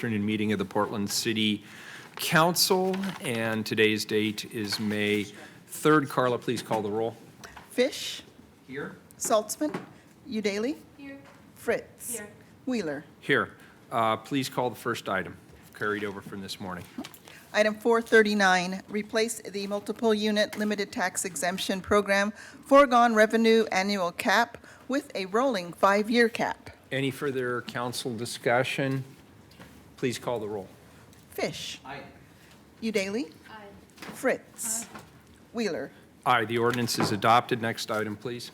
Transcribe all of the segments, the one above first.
afternoon meeting of the Portland City Council, and today's date is May 3rd. Carla, please call the roll. Fish. Here. Saltzman. Udaly. Here. Fritz. Here. Wheeler. Here. Please call the first item, carried over from this morning. Item 439, replace the multiple unit limited tax exemption program foregone revenue annual cap with a rolling 5-year cap. Any further council discussion? Please call the roll. Fish. Aye. Udaly. Aye. Fritz. Wheeler. Aye, the ordinance is adopted. Next item, please.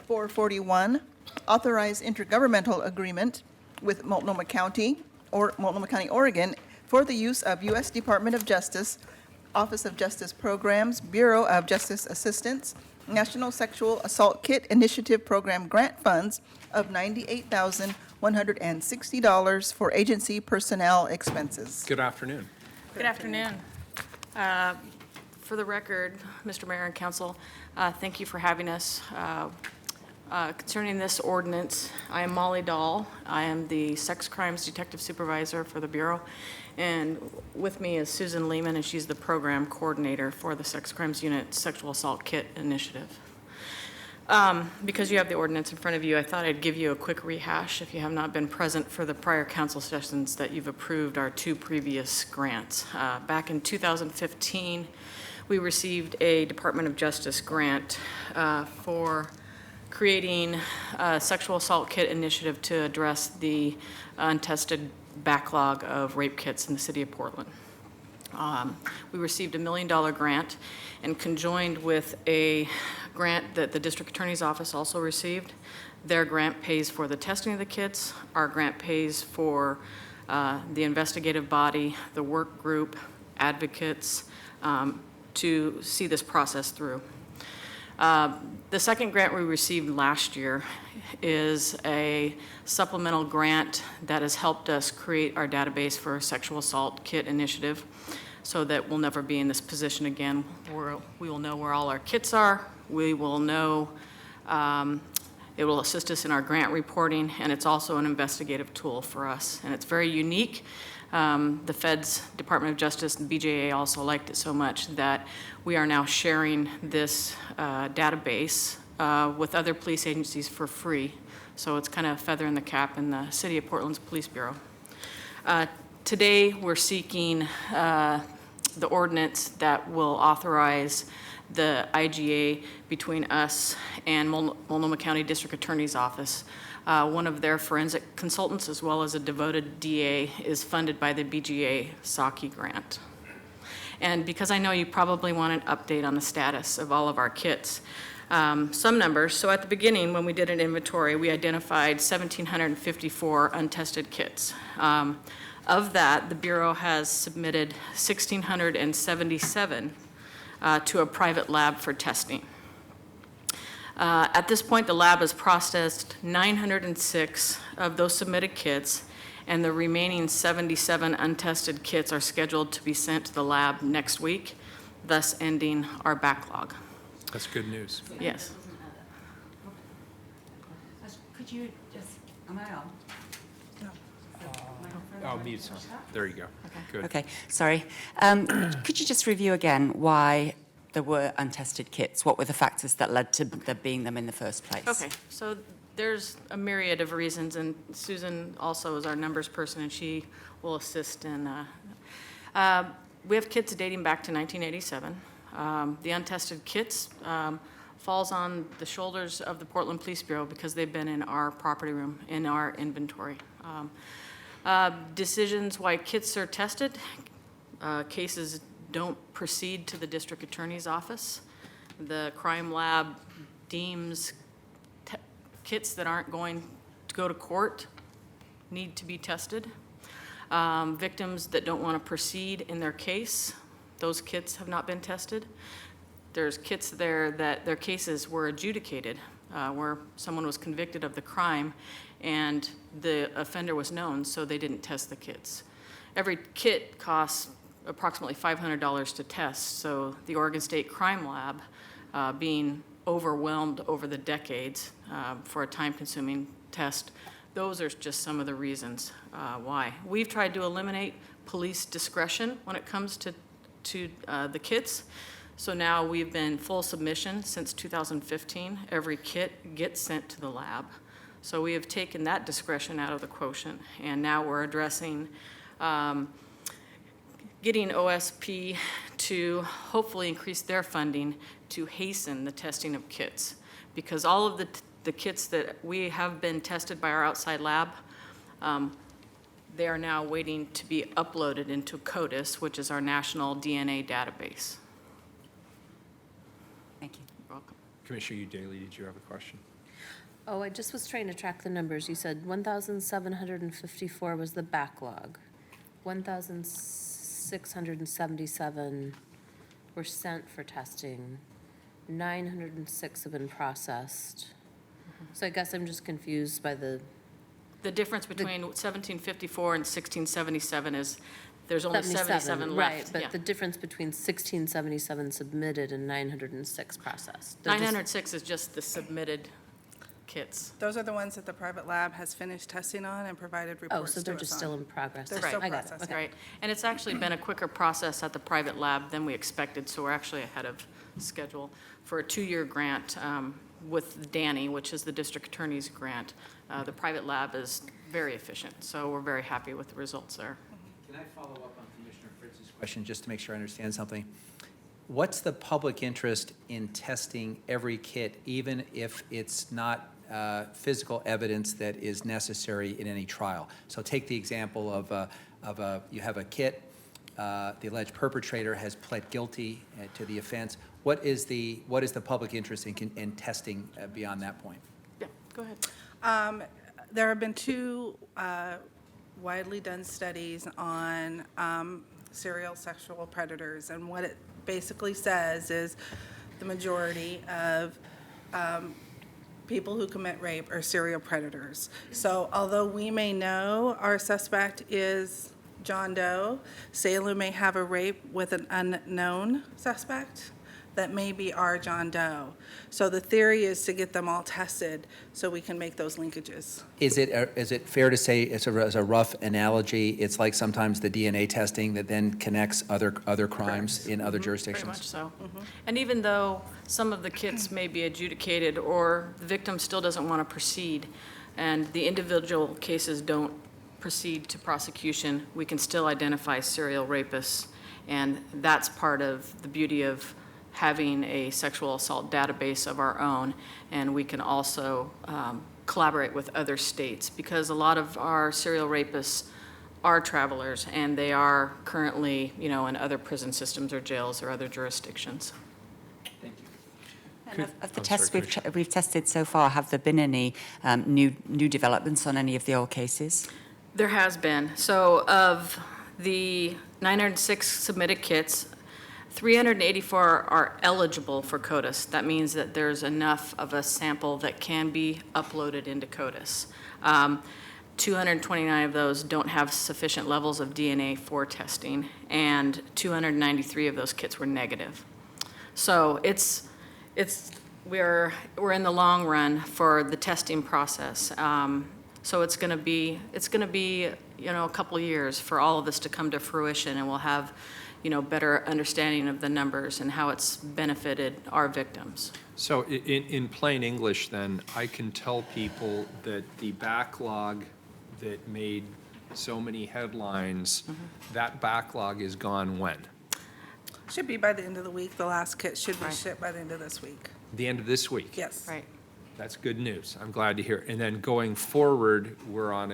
441, authorize intergovernmental agreement with Multnomah County, Oregon, for the use of U.S. Department of Justice, Office of Justice Programs, Bureau of Justice Assistance, National Sexual Assault Kit Initiative Program grant funds of $98,160 for agency personnel expenses. Good afternoon. Good afternoon. For the record, Mr. Mayor and Council, thank you for having us. Concerning this ordinance, I am Molly Dahl. I am the Sex Crimes Detective Supervisor for the Bureau, and with me is Susan Lehman, and she's the Program Coordinator for the Sex Crimes Unit Sexual Assault Kit Initiative. Because you have the ordinance in front of you, I thought I'd give you a quick rehash if you have not been present for the prior council sessions that you've approved our 2 previous grants. Back in 2015, we received a Department of Justice grant for creating a sexual assault kit initiative to address the untested backlog of rape kits in the city of Portland. We received a $1 million grant and conjoined with a grant that the district attorney's office also received. Their grant pays for the testing of the kits. Our grant pays for the investigative body, the work group, advocates, to see this process through. The second grant we received last year is a supplemental grant that has helped us create our database for a sexual assault kit initiative so that we'll never be in this position again. We will know where all our kits are. We will know, it will assist us in our grant reporting, and it's also an investigative tool for us. And it's very unique. The Feds, Department of Justice, and BJA also liked it so much that we are now sharing this database with other police agencies for free. So it's kind of a feather in the cap in the City of Portland's Police Bureau. Today, we're seeking the ordinance that will authorize the IGA between us and Multnomah County District Attorney's Office. One of their forensic consultants, as well as a devoted DA, is funded by the BGA SAKI grant. And because I know you probably want an update on the status of all of our kits, some numbers. So at the beginning, when we did an inventory, we identified 1,754 untested kits. Of that, the Bureau has submitted 1,677 to a private lab for testing. At this point, the lab has processed 906 of those submitted kits, and the remaining 77 untested kits are scheduled to be sent to the lab next week, thus ending our backlog. That's good news. Yes. Could you just, am I on? Oh, mute's on. There you go. Good. Okay, sorry. Could you just review again why there were untested kits? What were the factors that led to there being them in the first place? Okay, so there's a myriad of reasons, and Susan also is our numbers person, and she will assist in. We have kits dating back to 1987. The untested kits falls on the shoulders of the Portland Police Bureau because they've been in our property room, in our inventory. Decisions why kits are tested, cases don't proceed to the district attorney's office. The crime lab deems kits that aren't going to go to court need to be tested. Victims that don't want to proceed in their case, those kits have not been tested. There's kits there that their cases were adjudicated, where someone was convicted of the crime and the offender was known, so they didn't test the kits. Every kit costs approximately $500 to test, so the Oregon State Crime Lab, being overwhelmed over the decades for a time-consuming test, those are just some of the reasons why. We've tried to eliminate police discretion when it comes to the kits. So now we've been full submission since 2015. Every kit gets sent to the lab. So we have taken that discretion out of the quotient, and now we're addressing getting OSP to hopefully increase their funding to hasten the testing of kits. Because all of the kits that we have been tested by our outside lab, they are now waiting to be uploaded into CODIS, which is our national DNA database. Thank you. You're welcome. Commissioner Daly, did you have a question? Oh, I just was trying to track the numbers. You said 1,754 was the backlog. 1,677 were sent for testing. 906 have been processed. So I guess I'm just confused by the The difference between 1754 and 1677 is there's only 77, 77 right, left. but Yeah. the difference between 1677 submitted and 906 processed. They're just- 906 is just the submitted kits. Those are the ones that the private lab has finished testing on and provided Oh, reports so to they're us just on. still in progress. They're Okay, still I got it. processing. Okay. Right, and it's actually been a quicker process at the private lab than we expected, so we're actually ahead of schedule for a 2-year grant with Danny, which is the district attorney's grant. The private lab is very efficient, so we're very happy with the results there. Can I follow up on Commissioner Fritz's question, just to make sure I understand something? What's the public interest in testing every kit, even if it's not physical evidence that is necessary in any trial? So take the example of you have a kit, the alleged perpetrator has pled guilty to the offense. What is the public interest in testing beyond that point? Yeah, go ahead. There have been 2 widely done studies on serial sexual predators, and what it basically says is the majority of people who commit rape are serial predators. So although we may know our suspect is John Doe, Salem may have a rape with an unknown suspect that may be our John Doe. So the theory is to get them all tested so we can make those linkages. Is it fair to say, as a rough analogy, it's like sometimes the DNA testing that then connects other crimes in other Very jurisdictions? much so. And even though some of the kits may be adjudicated or the victim still doesn't want to proceed, and the individual cases don't proceed to prosecution, we can still identify serial rapists. And that's part of the beauty of having a sexual assault database of our own. And we can also collaborate with other states, because a lot of our serial rapists are travelers, and they are currently, in other prison systems or jails or other jurisdictions. Thank you. And of the I'm tests sorry, we've tested so far, have there been any new developments on any of the old cases? There has been. So of the 906 submitted kits, 384 are eligible for CODIS. That means that there's enough of a sample that can be uploaded into CODIS. 229 of those don't have sufficient levels of DNA for testing, and 293 of those kits were negative. So we're in the long run for the testing process. So it's going to be a couple of years for all of this to come to fruition, and we'll have better understanding of the numbers and how it's benefited our victims. So in plain English, then, I can tell people that the backlog that made so many headlines, that backlog is gone when? Should be by the end of the week. The last kit should be Right. shipped by the end of this week. The end of this week? Yes. Right. That's good news. I'm glad to hear. And then going forward, we're on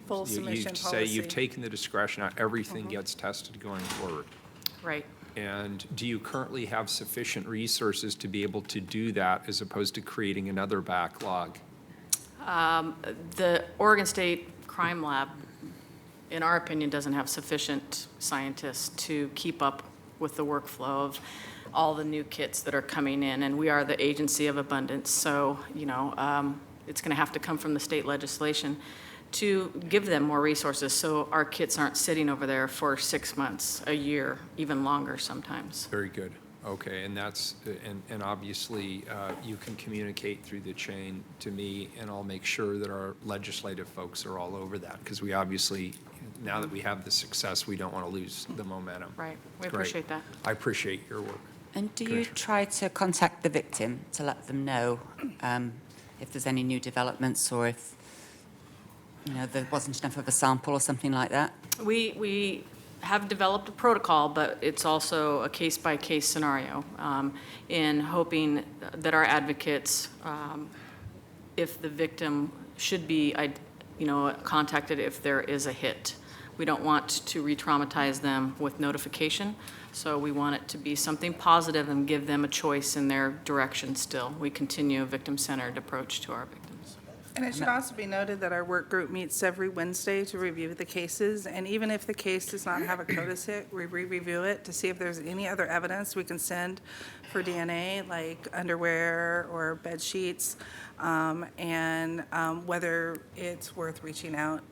Full submission you say you've policy. taken the discretion out, everything gets tested going forward. Right. And do you currently have sufficient resources to be able to do that as opposed to creating another backlog? The Oregon State Crime Lab, in our opinion, doesn't have sufficient scientists to keep up with the workflow of all the new kits that are coming in, and we are the agency of abundance, so, it's going to have to come from the state legislation to give them more resources, so our kits aren't sitting over there for 6 months, a year, even longer sometimes. Very good. Okay, and that's, and obviously, you can communicate through the chain to me, and I'll make sure that our legislative folks are all over that, because we obviously, now that we have the success, we don't want to lose the momentum. Right, we Great. appreciate that. I appreciate your work. And do you Commissioner. try to contact the victim to let them know if there's any new developments or if, there wasn't enough of a sample or something like that? We have developed a protocol, but it's also a case-by-case scenario, in hoping that our advocates, if the victim should be, contacted if there is a hit. We don't want to re-traumatize them with notification, so we want it to be something positive and give them a choice in their direction still. We continue a victim-centered approach to our victims. And it should also be noted that our work group meets every Wednesday to review the cases, and even if the case does not have a CODIS hit, we re-review it to see if there's any other evidence we can send for DNA, like underwear or bed sheets, and whether it's worth reaching out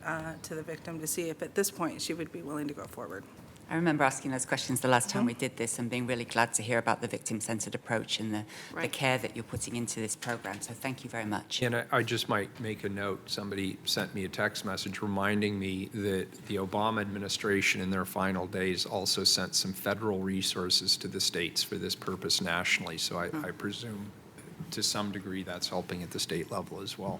to the victim to see if at this point she would be willing to go forward. I remember asking those questions the last time we did this and being really glad to hear about the victim-centered approach and the Right. care that you're putting into this program. So thank you very much. And I just might make a note, somebody sent me a text message reminding me that the Obama administration in their final days also sent some federal resources to the states for this purpose nationally. So I presume to some degree that's helping at the state level as well.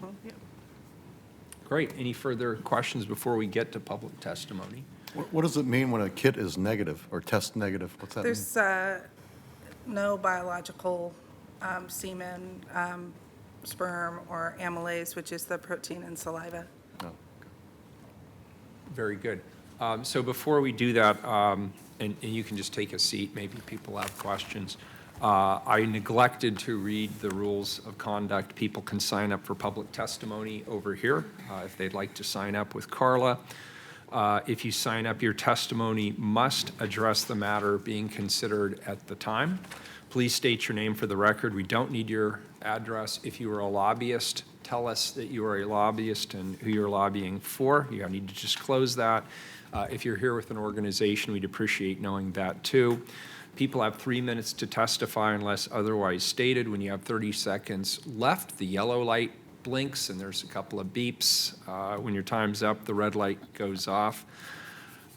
Great. Any further questions before we get to public testimony? What does it mean when a kit is negative or test negative? What's that mean? There's no biological semen, sperm, or amylase, which is the protein in saliva. No. Very good. So before we do that, and you can just take a seat, maybe people have questions. I neglected to read the rules of conduct. People can sign up for public testimony over here if they'd like to sign up with Carla. If you sign up, your testimony must address the matter being considered at the time. Please state your name for the record. We don't need your address. If you are a lobbyist, tell us that you are a lobbyist and who you're lobbying for. You need to disclose that. If you're here with an organization, we'd appreciate knowing that too. People have 3 minutes to testify unless otherwise stated. When you have 30 seconds left, the yellow light blinks and there's a couple of beeps. When your time's up, the red light goes off.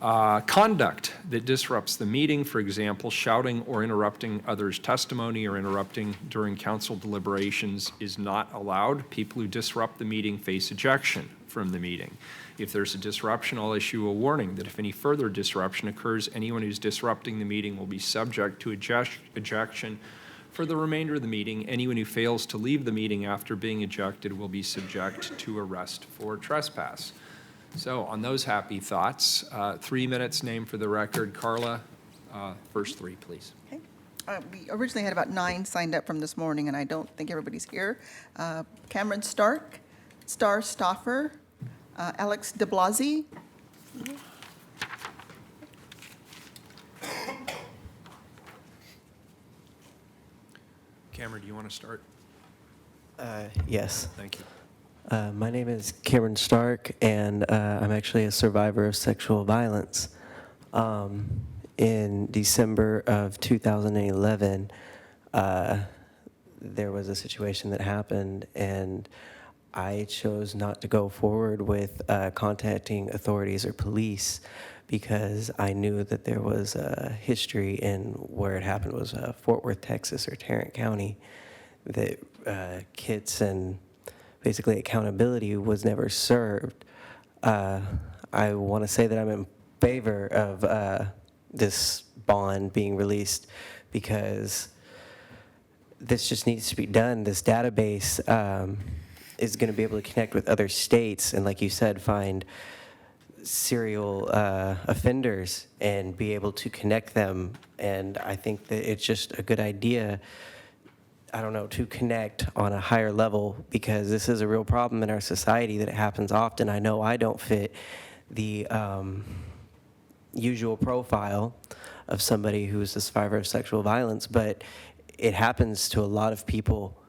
Conduct that disrupts the meeting, for example, shouting or interrupting others' testimony or interrupting during council deliberations is not allowed. People who disrupt the meeting face ejection from the meeting. If there's a disruption, I'll issue a warning that if any further disruption occurs, anyone who's disrupting the meeting will be subject to ejection for the remainder of the meeting. Anyone who fails to leave the meeting after being ejected will be subject to arrest for trespass. So on those happy thoughts, 3 minutes, name for the record. Carla, first three, please. Okay. We originally had about 9 signed up from this morning, and I don't think everybody's here. Cameron Stark, Star Stoffer, Alex de Blasi. Cameron, do you want to start? Yes. Thank you. My name is Cameron Stark, and I'm actually a survivor of sexual violence. In December of 2011, there was a situation that happened, and I chose not to go forward with contacting authorities or police because I knew that there was a history in where it happened was Fort Worth, Texas, or Tarrant County, that kits and basically accountability was never served. I want to say that I'm in favor of this bond being released because this just needs to be done. This database is going to be able to connect with other states and, like you said, find serial offenders and be able to connect them. And I think that it's just a good idea, I don't know, to connect on a higher level because this is a real problem in our society that it happens often. I know I don't fit the usual profile of somebody who's a survivor of sexual violence, but it happens to a lot of people,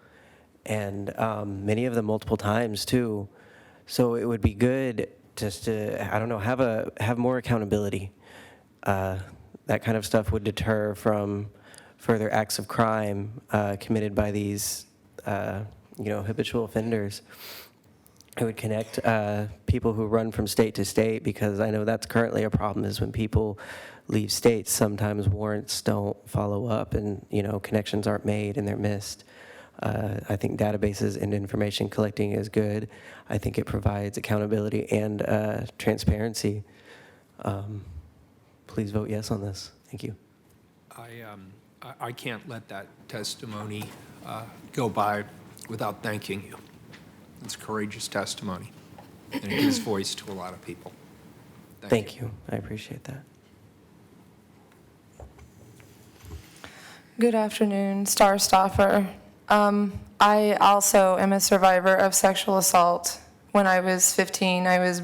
and many of them multiple times too. So it would be good just to, I don't know, have more accountability. That kind of stuff would deter from further acts of crime committed by these, habitual offenders. It would connect people who run from state to state, because I know that's currently a problem, is when people leave states, sometimes warrants don't follow up and, connections aren't made and they're missed. I think databases and information collecting is good. I think it provides accountability and transparency. Please vote yes on this. Thank you. I can't let that testimony go by without thanking you. It's courageous testimony, and it gives voice to a lot of people. Thank you. I appreciate that. Good afternoon, Star Stoffer. I also am a survivor of sexual assault. When I was 15, I was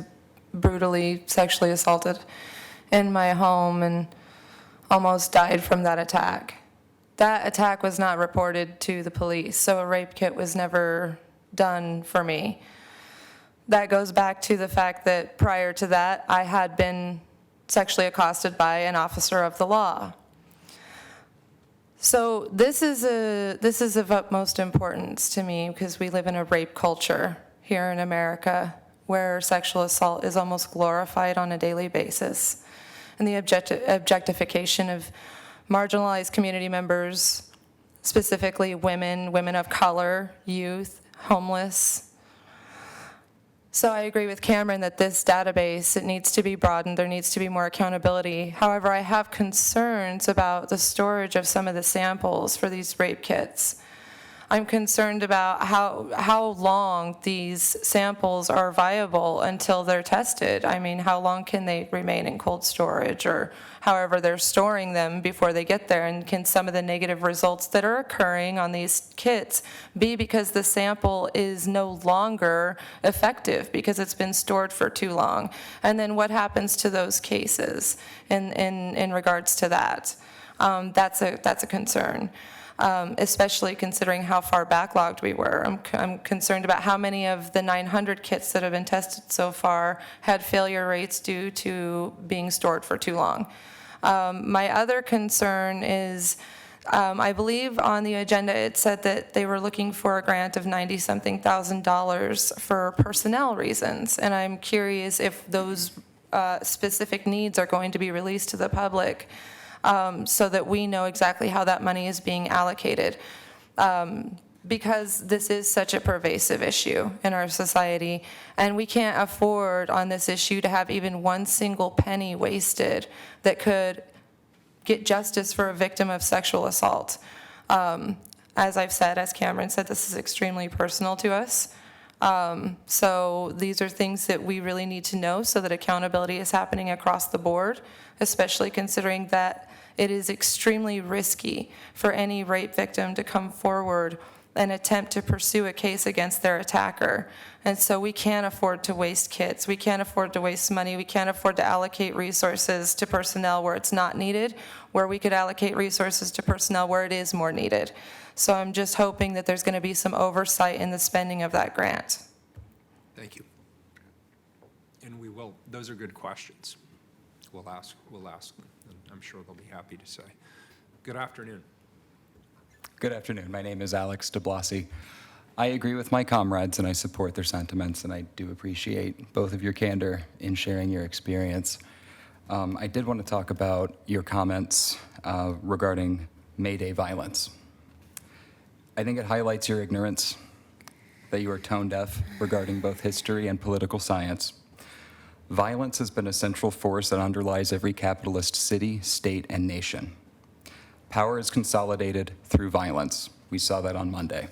brutally sexually assaulted in my home and almost died from that attack. That attack was not reported to the police, so a rape kit was never done for me. That goes back to the fact that prior to that, I had been sexually accosted by an officer of the law. So this is of utmost importance to me, because we live in a rape culture here in America where sexual assault is almost glorified on a daily basis. And the objectification of marginalized community members, specifically women of color, youth, homeless. So I agree with Cameron that this database, it needs to be broadened. There needs to be more accountability. However, I have concerns about the storage of some of the samples for these rape kits. I'm concerned about how long these samples are viable until they're tested. I mean, how long can they remain in cold storage, or however they're storing them before they get there? And can some of the negative results that are occurring on these kits be because the sample is no longer effective because it's been stored for too long? And then what happens to those cases in regards to that? That's a concern. Especially considering how far backlogged we were. I'm concerned about how many of the 900 kits that have been tested so far had failure rates due to being stored for too long. My other concern is, I believe on the agenda it said that they were looking for a grant of $90-something thousand for personnel reasons, and I'm curious if those specific needs are going to be released to the public. So that we know exactly how that money is being allocated. Because this is such a pervasive issue in our society, and we can't afford on this issue to have even one single penny wasted that could get justice for a victim of sexual assault. As I've said, as Cameron said, this is extremely personal to us. So these are things that we really need to know so that accountability is happening across the board, especially considering that it is extremely risky for any rape victim to come forward and attempt to pursue a case against their attacker. And so we can't afford to waste kits. We can't afford to waste money. We can't afford to allocate resources to personnel where it's not needed, where we could allocate resources to personnel where it is more needed. So I'm just hoping that there's going to be some oversight in the spending of that grant. Thank you. And we will, those are good questions. We'll ask them, and I'm sure they'll be happy to say. Good afternoon. Good afternoon. My name is Alex DeBlasi. I agree with my comrades and I support their sentiments, and I do appreciate both of your candor in sharing your experience. I did want to talk about your comments regarding May Day violence. I think it highlights your ignorance, that you are tone deaf regarding both history and political science. Violence has been a central force that underlies every capitalist city, state, and nation. Power is consolidated through violence. We saw that on Monday.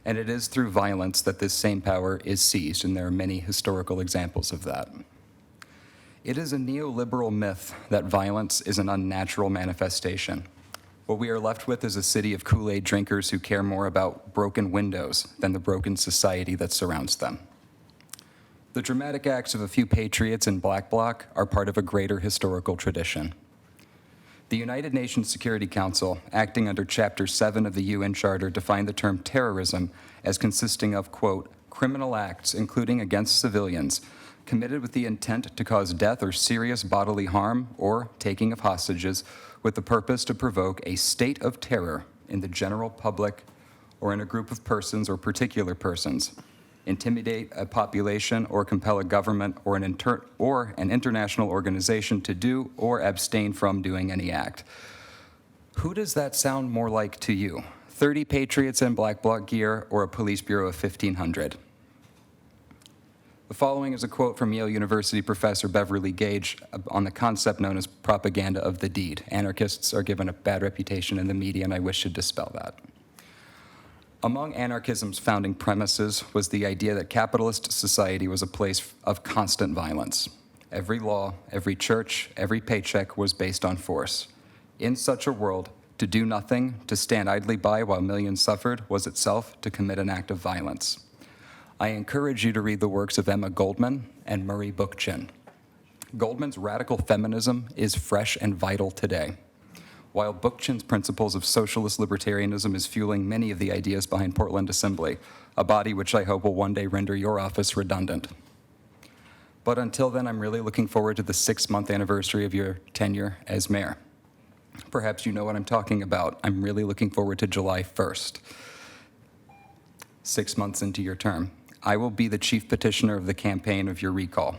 And it is through violence that this same power is seized, and there are many historical examples of that. It is a neoliberal myth that violence is an unnatural manifestation. What we are left with is a city of Kool-Aid drinkers who care more about broken windows than the broken society that surrounds them. The dramatic acts of a few patriots in Black Bloc are part of a greater historical tradition. The United Nations Security Council, acting under Chapter 7 of the UN Charter, defined the term terrorism as consisting of, quote, criminal acts, including against civilians, committed with the intent to cause death or serious bodily harm or taking of hostages with the purpose to provoke a state of terror in the general public or in a group of persons or particular persons, intimidate a population or compel a government or an international organization to do or abstain from doing any act. Who does that sound more like to you? 30 patriots in black bloc gear or a police bureau of 1,500? The following is a quote from Yale University professor Beverly Gage on the concept known as propaganda of the deed. Anarchists are given a bad reputation in the media, and I wish to dispel that. Among anarchism's founding premises was the idea that capitalist society was a place of constant violence. Every law, every church, every paycheck was based on force. In such a world, to do nothing, to stand idly by while millions suffered, was itself to commit an act of violence. I encourage you to read the works of Emma Goldman and Murray Bookchin. Goldman's radical feminism is fresh and vital today, while Bookchin's principles of socialist libertarianism is fueling many of the ideas behind Portland Assembly, a body which I hope will one day render your office redundant. But until then, I'm really looking forward to the 6-month anniversary of your tenure as mayor. Perhaps you know what I'm talking about. I'm really looking forward to July 1st, 6 months into your term. I will be the chief petitioner of the campaign of your recall.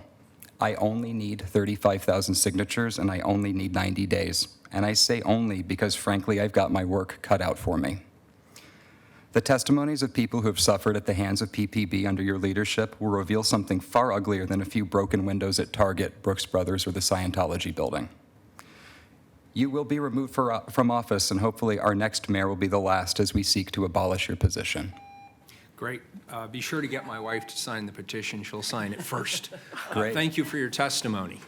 I only need 35,000 signatures, and I only need 90 days. And I say only because, frankly, I've got my work cut out for me. The testimonies of people who have suffered at the hands of PPB under your leadership will reveal something far uglier than a few broken windows at Target, Brooks Brothers, or the Scientology building. You will be removed from office, and hopefully our next mayor will be the last as we seek to abolish your position. Great. Be sure to get my wife to sign the petition. She'll sign it first. Great. Thank you for your testimony.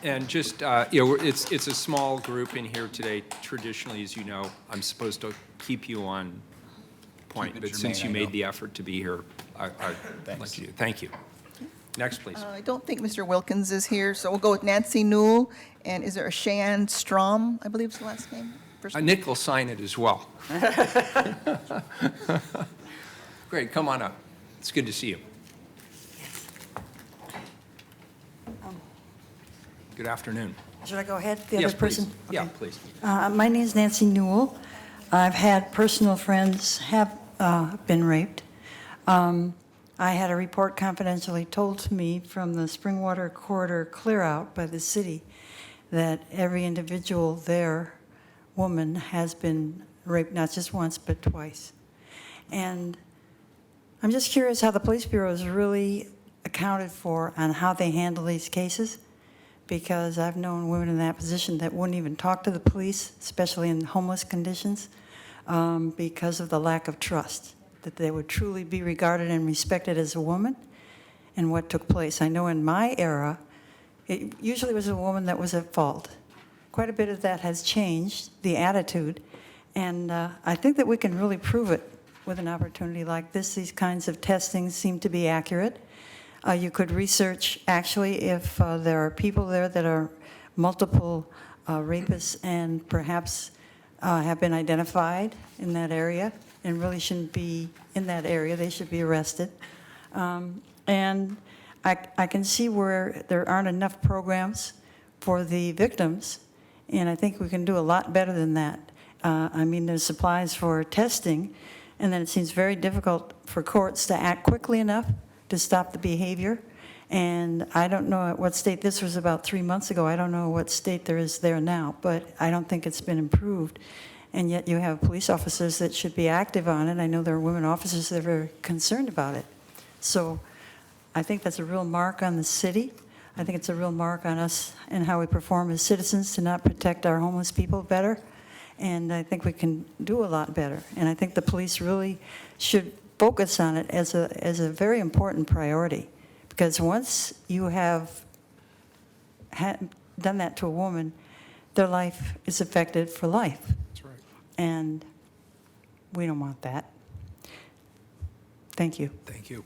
And just, it's a small group in here today. Traditionally, as you know, I'm supposed to keep you on point, but since you made the effort to be here, I'll let you. Thank you. Next, please. I don't think Mr. Wilkins is here, so we'll go with Nancy Newell. And is there a Shan Strom, I believe is the last name? Nick will sign it as well. Great, come on up. It's good to see you. Good afternoon. Should I go ahead? The Yes, other person? please. Yeah, Okay. please. My name is Nancy Newell. I've had personal friends have been raped. I had a report confidentially told to me from the Springwater Corridor clear-out by the city that every individual there, woman, has been raped not just once but twice. And I'm just curious how the police bureau is really accounted for on how they handle these cases, because I've known women in that position that wouldn't even talk to the police, especially in homeless conditions, because of the lack of trust, that they would truly be regarded and respected as a woman and what took place. I know in my era, it usually was a woman that was at fault. Quite a bit of that has changed, the attitude, and I think that we can really prove it with an opportunity like this. These kinds of testings seem to be accurate. You could research, actually, if there are people there that are multiple rapists and perhaps have been identified in that area and really shouldn't be in that area. They should be arrested. And I can see where there aren't enough programs for the victims, and I think we can do a lot better than that. I mean, there's supplies for testing, and then it seems very difficult for courts to act quickly enough to stop the behavior. And I don't know at what state, this was about 3 months ago, I don't know what state there is there now, but I don't think it's been improved. And yet you have police officers that should be active on it. I know there are women officers that are very concerned about it. So I think that's a real mark on the city. I think it's a real mark on us and how we perform as citizens to not protect our homeless people better. And I think we can do a lot better. And I think the police really should focus on it as a very important priority. Because once you have done that to a woman, their life is affected for life. That's right. And we don't want that. Thank you. Thank you.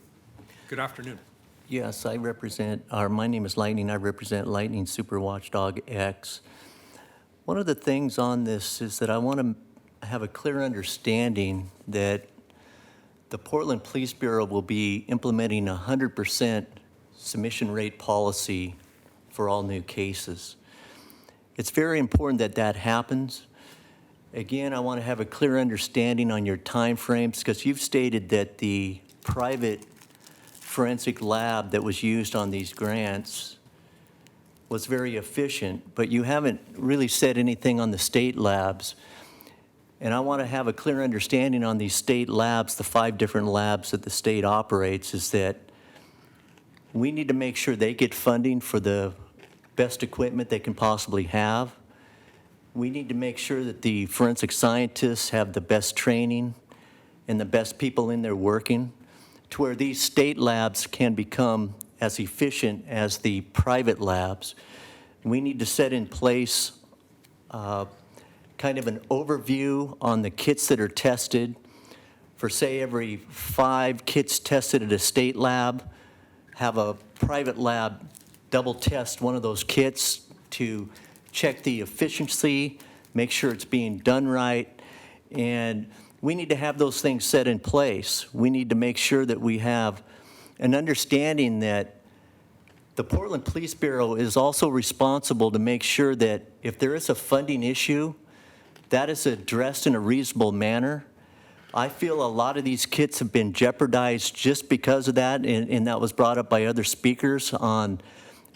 Good afternoon. Yes, I represent, my name is Lightning. I represent Lightning Super Watchdog X. One of the things on this is that I want to have a clear understanding that the Portland Police Bureau will be implementing 100% submission rate policy for all new cases. It's very important that that happens. Again, I want to have a clear understanding on your timeframes, because you've stated that the private forensic lab that was used on these grants was very efficient, but you haven't really said anything on the state labs. And I want to have a clear understanding on these state labs, the 5 different labs that the state operates, is that we need to make sure they get funding for the best equipment they can possibly have. We need to make sure that the forensic scientists have the best training and the best people in there working, to where these state labs can become as efficient as the private labs. We need to set in place kind of an overview on the kits that are tested. For, say, every 5 kits tested at a state lab, have a private lab double test one of those kits to check the efficiency, make sure it's being done right. And we need to have those things set in place. We need to make sure that we have an understanding that the Portland Police Bureau is also responsible to make sure that if there is a funding issue, that is addressed in a reasonable manner. I feel a lot of these kits have been jeopardized just because of that, and that was brought up by other speakers on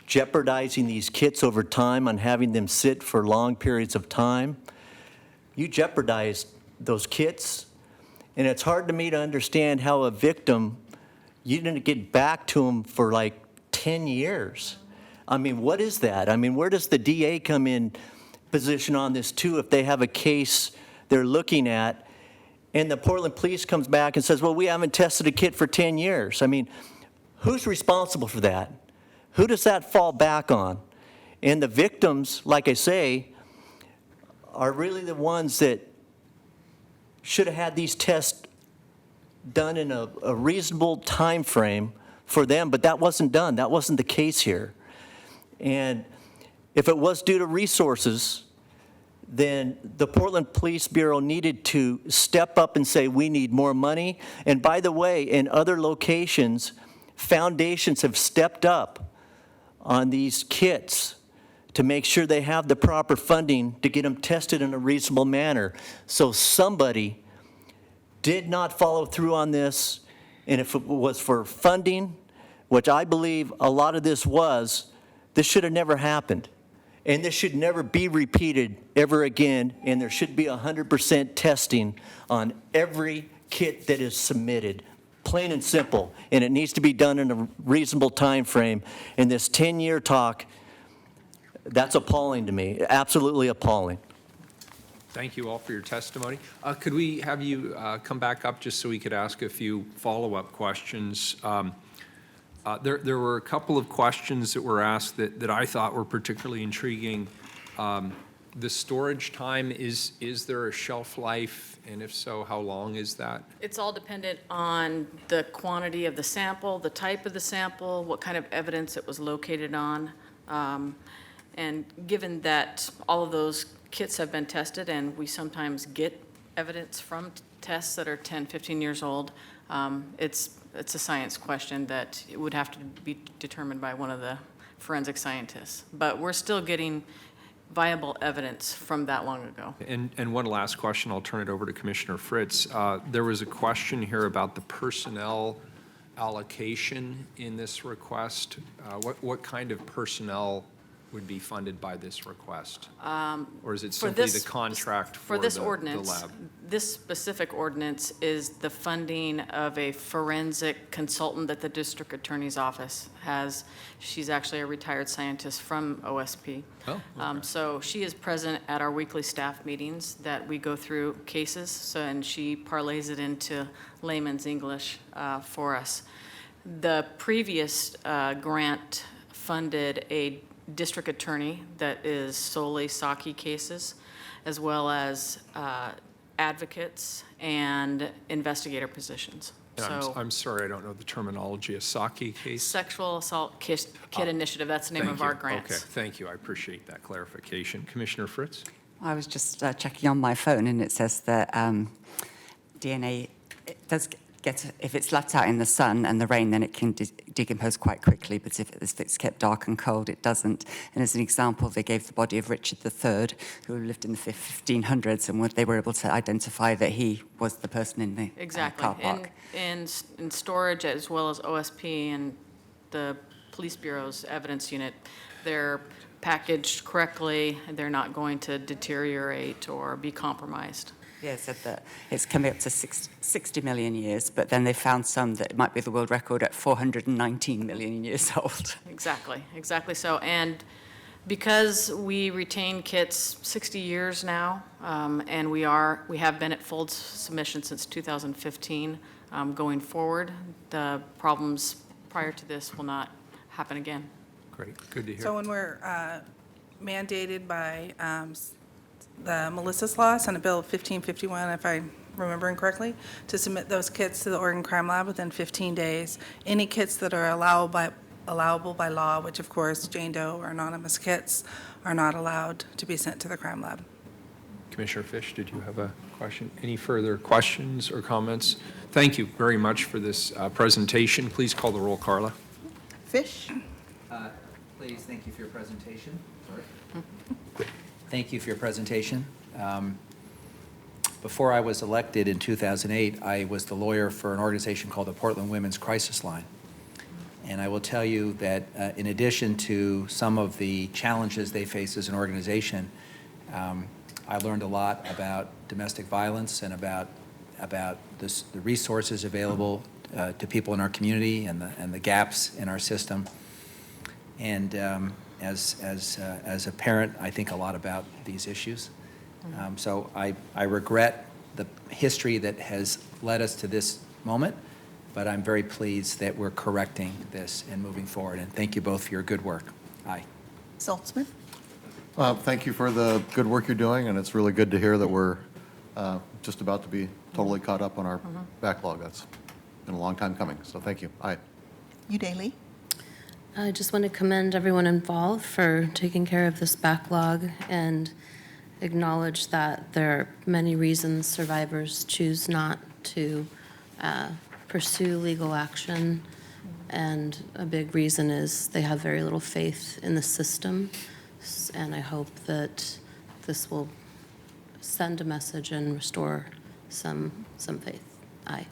jeopardizing these kits over time, on having them sit for long periods of time. You jeopardize those kits, and it's hard to me to understand how a victim, you didn't get back to them for like 10 years. I mean, what is that? I mean, where does the DA come in position on this too if they have a case they're looking at and the Portland Police comes back and says, well, we haven't tested a kit for 10 years. I mean, who's responsible for that? Who does that fall back on? And the victims, like I say, are really the ones that should have had these tests done in a reasonable time frame for them, but that wasn't done. That wasn't the case here. And if it was due to resources, then the Portland Police Bureau needed to step up and say, we need more money. And by the way, in other locations, foundations have stepped up on these kits to make sure they have the proper funding to get them tested in a reasonable manner. So somebody did not follow through on this, and if it was for funding, which I believe a lot of this was, this should have never happened. And this should never be repeated ever again, and there should be 100% testing on every kit that is submitted, plain and simple. And it needs to be done in a reasonable time frame. And this 10-year talk, that's appalling to me, absolutely appalling. Thank you all for your testimony. Could we have you come back up just so we could ask a few follow-up questions? There were a couple of questions that were asked that I thought were particularly intriguing. The storage time, is there a shelf life? And if so, how long is that? It's all dependent on the quantity of the sample, the type of the sample, what kind of evidence it was located on. And given that all of those kits have been tested, and we sometimes get evidence from tests that are 10, 15 years old, it's a science question that it would have to be determined by one of the forensic scientists. But we're still getting viable evidence from that long ago. And one last question, I'll turn it over to Commissioner Fritz. There was a question here about the personnel allocation in this request. What kind of personnel would be funded by this request? Or is it simply the contract for this the ordinance, lab? This specific ordinance is the funding of a forensic consultant that the district attorney's office has. She's actually a retired scientist from OSP. Oh, okay. So she is present at our weekly staff meetings that we go through cases, and she parlays it into layman's English for us. The previous grant funded a district attorney that is solely Saki cases, as well as advocates and investigator positions. And So I'm sorry, I don't know the terminology, a Saki case? Sexual Assault Kit Initiative, that's the name of our grants. Okay, thank you, I appreciate that clarification. Commissioner Fritz? I was just checking on my phone, and it says that DNA if it's left out in the sun and the rain, then it can decompose quite quickly, but if it's kept dark and cold, it doesn't. And as an example, they gave the body of Richard III, who lived in the 1500s, and they were able to identify that he was the person in the Exactly. car park. In storage, as well as OSP and the Police Bureau's evidence unit, they're packaged correctly, and they're not going to deteriorate or be compromised. Yeah, it said that it's coming up to 60 million years, but then they found some that might be the world record at 419 million years old. Exactly so. And because we retain kits 60 years now, and we have been at full submission since 2015, going forward, the problems prior to this will not happen again. Great, good to hear. So when we're mandated by the Melissa's Law, Senate Bill 1551, if I'm remembering correctly, to submit those kits to the Oregon Crime Lab within 15 days, any kits that are allowable by law, which of course Jane Doe or anonymous kits, are not allowed to be sent to the crime lab. Commissioner Fish, did you have a question? Any further questions or comments? Thank you very much for this presentation. Please call the roll, Carla. Fish? Please, thank you for your presentation. Sorry. Thank you for your presentation. Before I was elected in 2008, I was the lawyer for an organization called the Portland Women's Crisis Line. And I will tell you that in addition to some of the challenges they face as an organization, I learned a lot about domestic violence and about the resources available to people in our community and the gaps in our system. And as a parent, I think a lot about these issues. So I regret the history that has led us to this moment, but I'm very pleased that we're correcting this and moving forward. And thank you both for your good work. Aye. Saltzman? Thank you for the good work you're doing, and it's really good to hear that we're just about to be totally caught up on our backlog. That's been a long time coming, so thank you. Aye. Udaley? I just want to commend everyone involved for taking care of this backlog and acknowledge that there are many reasons survivors choose not to pursue legal action. And a big reason is they have very little faith in the system. And I hope that this will send a message and restore some faith. Aye.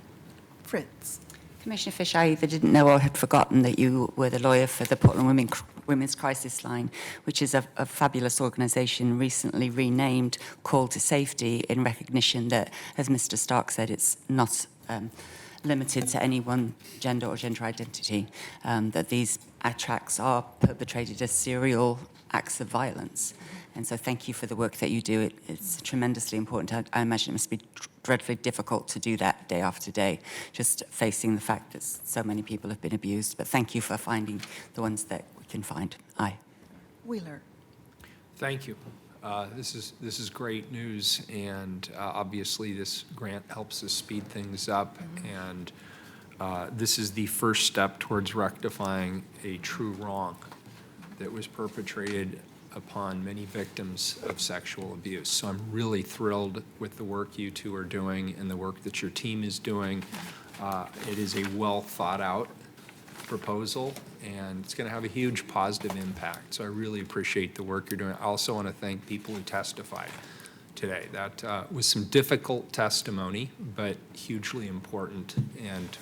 Fritz? Commissioner Fish, I either didn't know or had forgotten that you were the lawyer for the Portland Women's Crisis Line, which is a fabulous organization recently renamed Call to Safety in recognition that, as Mr. Stark said, it's not limited to any one gender or gender identity, that these attacks are perpetrated as serial acts of violence. And so thank you for the work that you do. It's tremendously important. I imagine it must be dreadfully difficult to do that day after day, just facing the fact that so many people have been abused. But thank you for finding the ones that we can find. Aye. Wheeler? Thank you. This is great news, and obviously this grant helps us speed things up, and this is the first step towards rectifying a true wrong that was perpetrated upon many victims of sexual abuse. So I'm really thrilled with the work you two are doing and the work that your team is doing. It is a well thought out proposal, and it's going to have a huge positive impact. So I really appreciate the work you're doing. I also want to thank people who testified today. That was some difficult testimony, but hugely important. And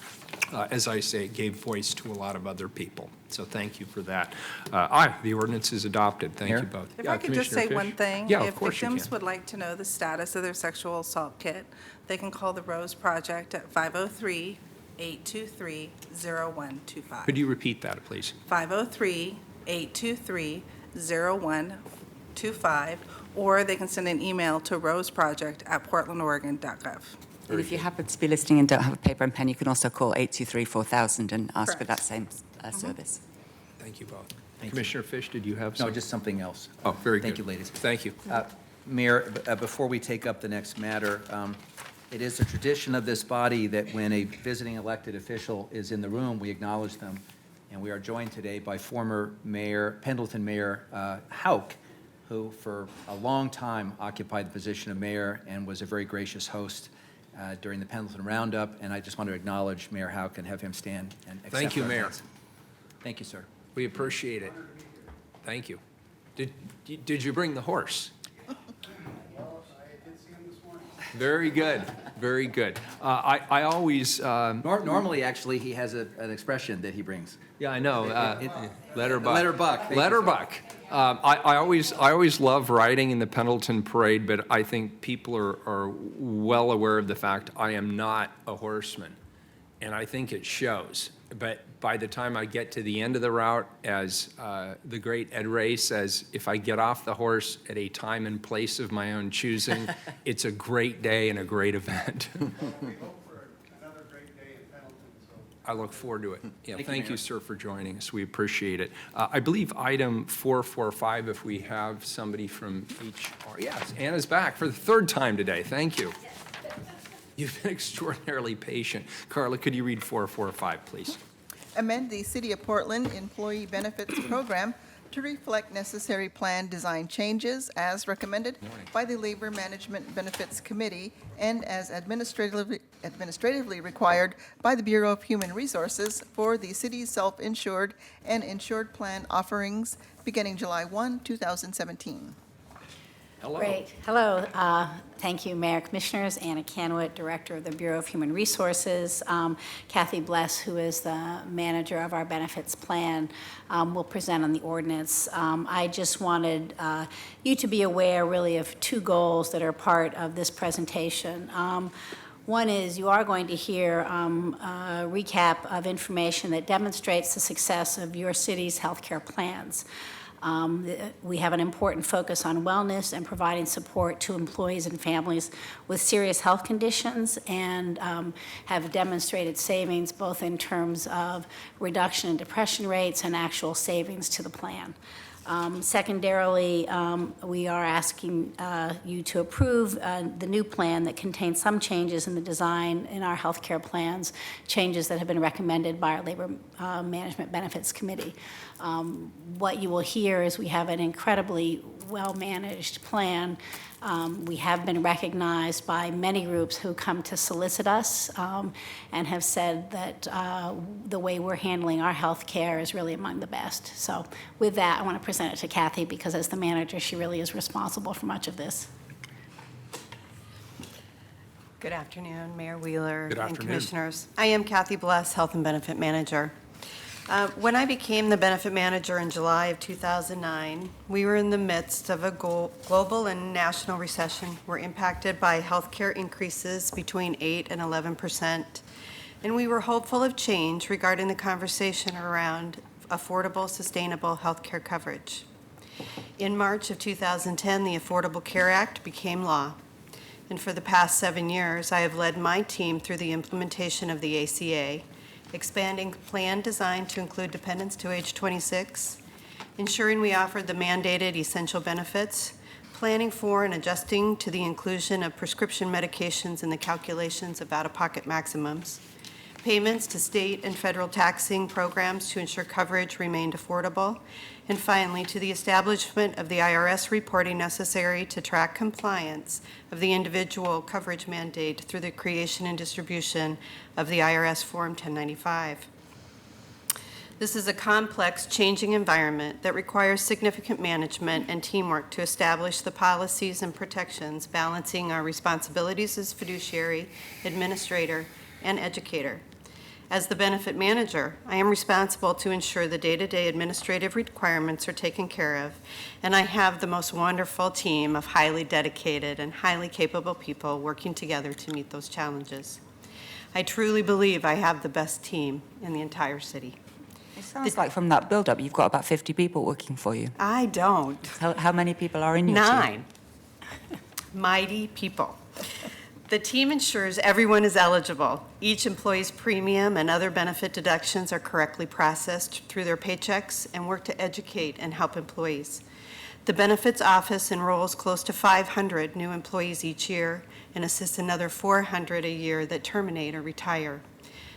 as I say, it gave voice to a lot of other people. So thank you for that. Aye, the ordinance is adopted. Thank you both. If I could just say one thing. Yeah, of course you If victims can. would like to know the status of their sexual assault kit, they can call the Rose Project at 503-823-0125. Could you repeat that, please? 503-823-0125, or they can send an email to roseproject@portlandoregon.gov. And if you happen to be listening and don't have a paper and pen, you can also call 823-4000 and ask for Correct. that same service. Thank you both. Thank you. Commissioner Fish, did you have No, something? just something else. Oh, very good. Thank you, ladies. Thank you. Mayor, before we take up the next matter, it is a tradition of this body that when a visiting elected official is in the room, we acknowledge them. And we are joined today by former Mayor, Pendleton Mayor Hauk, who for a long time occupied the position of mayor and was a very gracious host during the Pendleton Roundup, and I just want to acknowledge Mayor Houck and have him stand and accept Thank you, our Mayor. thanks. Thank you, sir. We appreciate it. Thank you. Did you bring the horse? Very good, very good. I always, Normally, actually, he has an expression that he brings. yeah, I know, letterbuck. Letterbuck, thank you, sir. Letterbuck. I always love riding in the Pendleton Parade, but I think people are well aware of the fact I am not a horseman, and I think it shows. But by the time I get to the end of the route, as the great Ed Ray says, if I get off the horse at a time and place of my own choosing, it's a great day and a great event. I look forward to it. Yeah, thank you, sir, for joining us. We appreciate it. I believe item 445, if we have somebody from HR. Yes, Anna's back for the third time today. Thank you. You've been extraordinarily patient. Carla, could you read 445, please? Amend the City of Portland Employee Benefits Program to reflect necessary plan design changes as recommended by the Labor Management Benefits Committee and as administratively required by the Bureau of Human Resources for the city's self-insured and insured plan offerings beginning July 1, 2017. Hello. Great. Hello. Thank you, Mayor, Commissioners. Anna Canowit, Director of the Bureau of Human Resources. Kathy Bless, who is the manager of our benefits plan, will present on the ordinance. I just wanted you to be aware, really, of two goals that are part of this presentation. One is you are going to hear a recap of information that demonstrates the success of your city's healthcare plans. We have an important focus on wellness and providing support to employees and families with serious health conditions, and have demonstrated savings both in terms of reduction in depression rates and actual savings to the plan. Secondarily, we are asking you to approve the new plan that contains some changes in the design in our healthcare plans, changes that have been recommended by our Labor Management Benefits Committee. What you will hear is we have an incredibly well-managed plan. We have been recognized by many groups who come to solicit us and have said that the way we're handling our health care is really among the best. So with that, I want to present it to Kathy because as the manager, she really is responsible for much of this. Good afternoon, Mayor Wheeler Good and afternoon. Commissioners. I am Kathy Bless, Health and Benefit Manager. When I became the benefit manager in July of 2009, we were in the midst of a global and national recession. We're impacted by healthcare increases between 8 and 11%, and we were hopeful of change regarding the conversation around affordable, sustainable healthcare coverage. In March of 2010, the Affordable Care Act became law, and for the past 7 years, I have led my team through the implementation of the ACA, expanding plan design to include dependents to age 26, ensuring we offered the mandated essential benefits, planning for and adjusting to the inclusion of prescription medications in the calculations of out-of-pocket maximums, payments to state and federal taxing programs to ensure coverage remained affordable, and finally, to the establishment of the IRS reporting necessary to track compliance of the individual coverage mandate through the creation and distribution of the IRS Form 1095. This is a complex, changing environment that requires significant management and teamwork to establish the policies and protections, balancing our responsibilities as fiduciary, administrator, and educator. As the benefit manager, I am responsible to ensure the day-to-day administrative requirements are taken care of, and I have the most wonderful team of highly dedicated and highly capable people working together to meet those challenges. I truly believe I have the best team in the entire city. It sounds like from that build-up, you've got about 50 people working for you. I don't. How many people are in your team? 9 mighty people. The team ensures everyone is eligible. Each employee's premium and other benefit deductions are correctly processed through their paychecks and work to educate and help employees. The benefits office enrolls close to 500 new employees each year and assists another 400 a year that terminate or retire.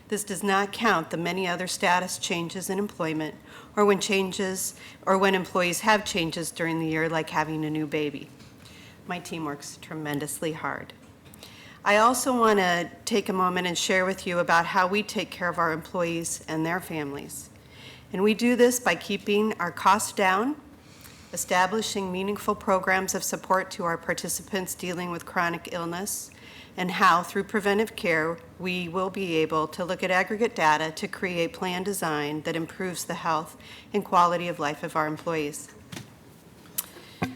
This does not count the many other status changes in employment or when employees have changes during the year, like having a new baby. My team works tremendously hard. I also want to take a moment and share with you about how we take care of our employees and their families. And we do this by keeping our costs down, establishing meaningful programs of support to our participants dealing with chronic illness, and how, through preventive care, we will be able to look at aggregate data to create plan design that improves the health and quality of life of our employees.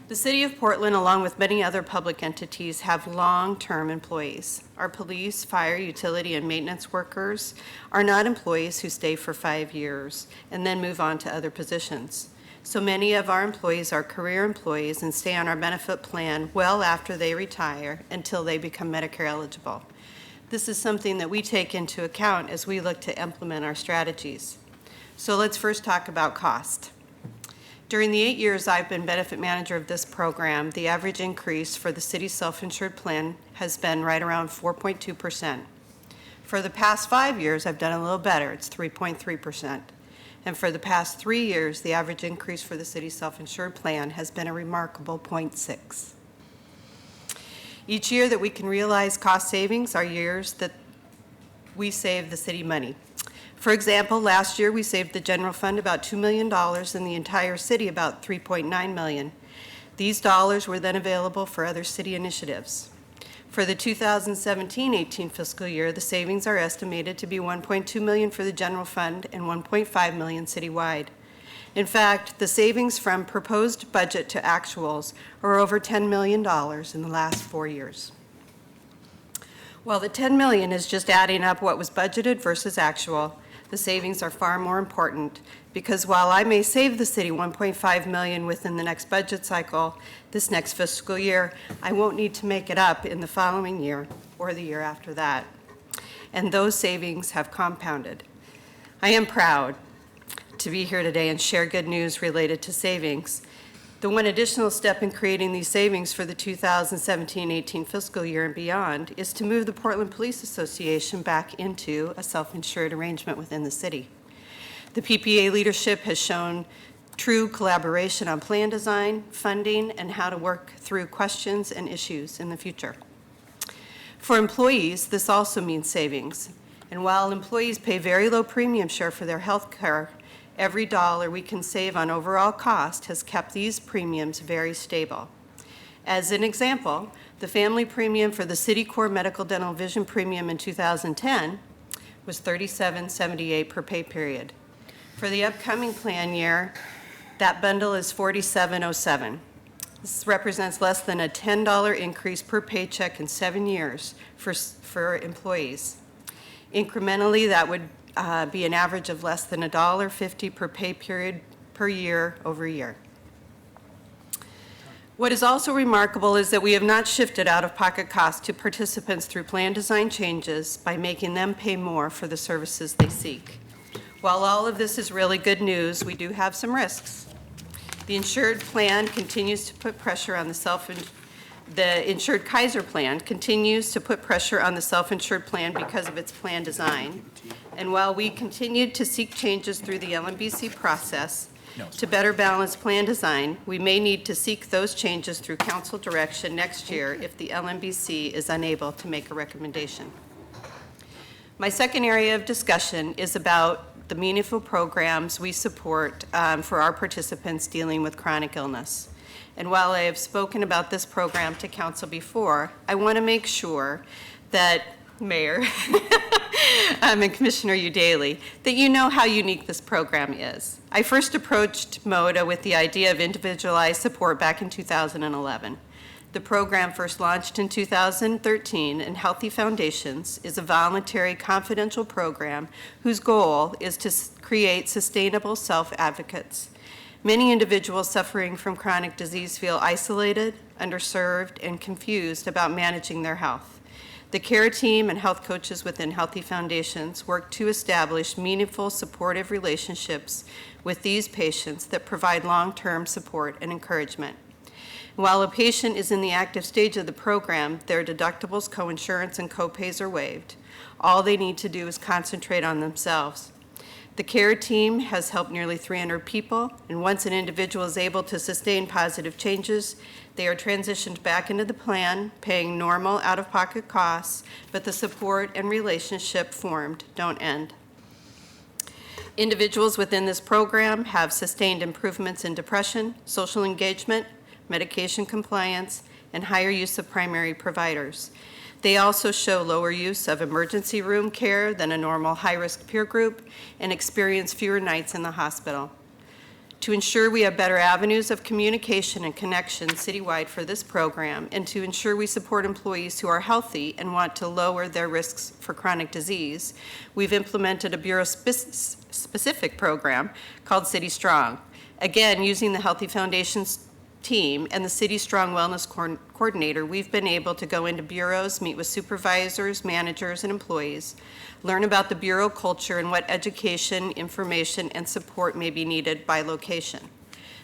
The City of Portland, along with many other public entities, have long-term employees. Our police, fire, utility, and maintenance workers are not employees who stay for 5 years and then move on to other positions. So many of our employees are career employees and stay on our benefit plan well after they retire until they become Medicare eligible. This is something that we take into account as we look to implement our strategies. So let's first talk about cost. During the 8 years I've been benefit manager of this program, the average increase for the city's self-insured plan has been right around 4.2%. For the past 5 years, I've done a little better. It's 3.3%. And for the past 3 years, the average increase for the city's self-insured plan has been a remarkable 0.6. Each year that we can realize cost savings are years that we save the city money. For example, last year we saved the general fund about $2 million and the entire city about $3.9 million. These dollars were then available for other city initiatives. For the 2017-18 fiscal year, the savings are estimated to be $1.2 million for the general fund and $1.5 million citywide. In fact, the savings from proposed budget to actuals are over $10 million in the last 4 years. While the $10 million is just adding up what was budgeted versus actual, the savings are far more important because while I may save the city $1.5 million within the next budget cycle, this next fiscal year, I won't need to make it up in the following year or the year after that. And those savings have compounded. I am proud to be here today and share good news related to savings. The one additional step in creating these savings for the 2017-18 fiscal year and beyond is to move the Portland Police Association back into a self-insured arrangement within the city. The PPA leadership has shown true collaboration on plan design, funding, and how to work through questions and issues in the future. For employees, this also means savings. And while employees pay very low premium share for their health care, every dollar we can save on overall cost has kept these premiums very stable. As an example, the family premium for the City Core Medical Dental Vision premium in 2010 was $37.78 per pay period. For the upcoming plan year, that bundle is $47.07. This represents less than a $10 increase per paycheck in 7 years for employees. Incrementally, that would be an average of less than $1.50 per pay period per year over year. What is also remarkable is that we have not shifted out-of-pocket costs to participants through plan design changes by making them pay more for the services they seek. While all of this is really good news, we do have some risks. The insured plan continues to put pressure on the insured Kaiser plan continues to put pressure on the self-insured plan because of its plan design. And while we continued to seek changes through the LMBC process to better balance plan design, we may need to seek those changes through council direction next year if the LMBC is unable to make a recommendation. My second area of discussion is about the meaningful programs we support for our participants dealing with chronic illness. And while I have spoken about this program to council before, I want to make sure that, Mayor and Commissioner Udaley, that you know how unique this program is. I first approached MODA with the idea of individualized support back in 2011. The program first launched in 2013, and Healthy Foundations is a voluntary confidential program whose goal is to create sustainable self-advocates. Many individuals suffering from chronic disease feel isolated, underserved, and confused about managing their health. The care team and health coaches within Healthy Foundations work to establish meaningful, supportive relationships with these patients that provide long-term support and encouragement. While a patient is in the active stage of the program, their deductibles, coinsurance, and copays are waived. All they need to do is concentrate on themselves. The CARE team has helped nearly 300 people, and once an individual is able to sustain positive changes, they are transitioned back into the plan, paying normal out-of-pocket costs, but the support and relationship formed don't end. Individuals within this program have sustained improvements in depression, social engagement, medication compliance, and higher use of primary providers. They also show lower use of emergency room care than a normal high-risk peer group and experience fewer nights in the hospital. To ensure we have better avenues of communication and connection citywide for this program, and to ensure we support employees who are healthy and want to lower their risks for chronic disease, we've implemented a bureau-specific program called City Strong. Again, using the Healthy Foundation's team and the City Strong Wellness Coordinator, we've been able to go into bureaus, meet with supervisors, managers, and employees, learn about the bureau culture and what education, information, and support may be needed by location.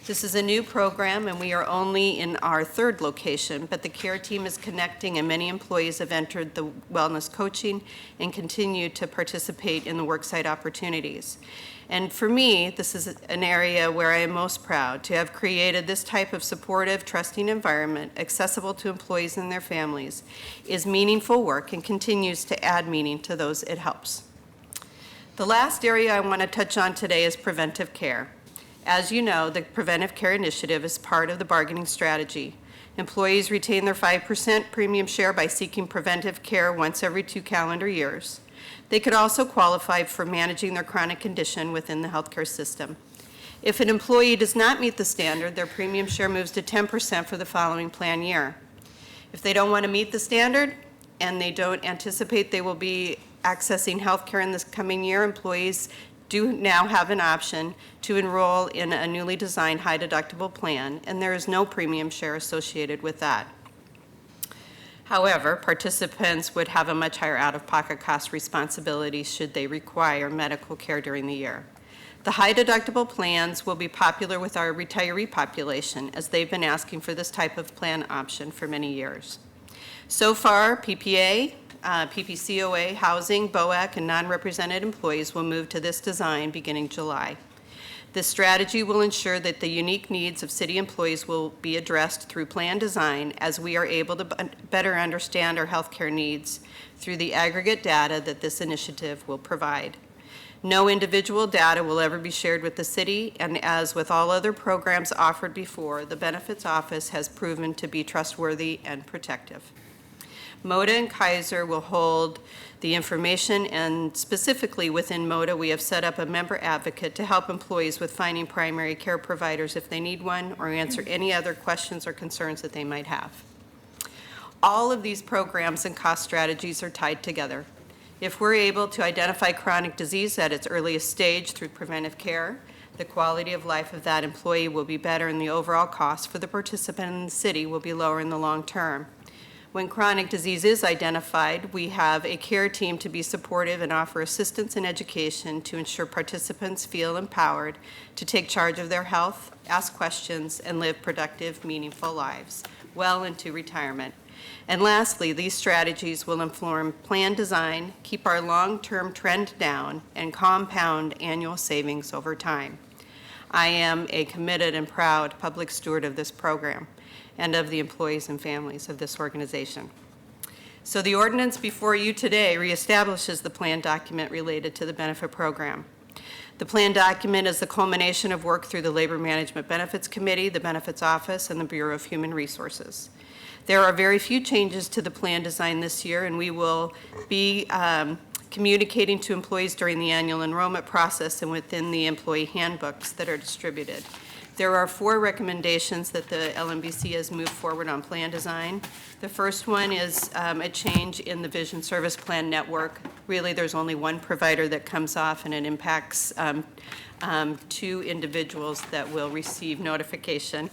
This is a new program, and we are only in our third location, but the CARE team is connecting, and many employees have entered the wellness coaching and continue to participate in the worksite opportunities. And for me, this is an area where I am most proud to have created this type of supportive, trusting environment accessible to employees and their families is meaningful work and continues to add meaning to those it helps. The last area I want to touch on today is preventive care. As you know, the Preventive Care Initiative is part of the bargaining strategy. Employees retain their 5% premium share by seeking preventive care once every 2 calendar years. They could also qualify for managing their chronic condition within the healthcare system. If an employee does not meet the standard, their premium share moves to 10% for the following plan year. If they don't want to meet the standard and they don't anticipate they will be accessing healthcare in this coming year, employees do now have an option to enroll in a newly designed high deductible plan, and there is no premium share associated with that. However, participants would have a much higher out-of-pocket cost responsibility should they require medical care during the year. The high deductible plans will be popular with our retiree population, as they've been asking for this type of plan option for many years. So far, PPA, PPCOA, housing, BOAC, and non-represented employees will move to this design beginning July. This strategy will ensure that the unique needs of city employees will be addressed through plan design, as we are able to better understand our healthcare needs through the aggregate data that this initiative will provide. No individual data will ever be shared with the city, and as with all other programs offered before, the Benefits Office has proven to be trustworthy and protective. MODA and Kaiser will hold the information, and specifically within MODA, we have set up a member advocate to help employees with finding primary care providers if they need one, or answer any other questions or concerns that they might have. All of these programs and cost strategies are tied together. If we're able to identify chronic disease at its earliest stage through preventive care, the quality of life of that employee will be better, and the overall cost for the participant in the city will be lower in the long term. When chronic disease is identified, we have a care team to be supportive and offer assistance and education to ensure participants feel empowered to take charge of their health, ask questions, and live productive, meaningful lives well into retirement. And lastly, these strategies will inform plan design, keep our long-term trend down, and compound annual savings over time. I am a committed and proud public steward of this program and of the employees and families of this organization. So the ordinance before you today reestablishes the plan document related to the benefit program. The plan document is the culmination of work through the Labor Management Benefits Committee, the Benefits Office, and the Bureau of Human Resources. There are very few changes to the plan design this year, and we will be communicating to employees during the annual enrollment process and within the employee handbooks that are distributed. There are 4 recommendations that the LMBC has moved forward on plan design. The first one is a change in the Vision Service Plan network. Really, there's only one provider that comes off, and it impacts 2 individuals that will receive notification.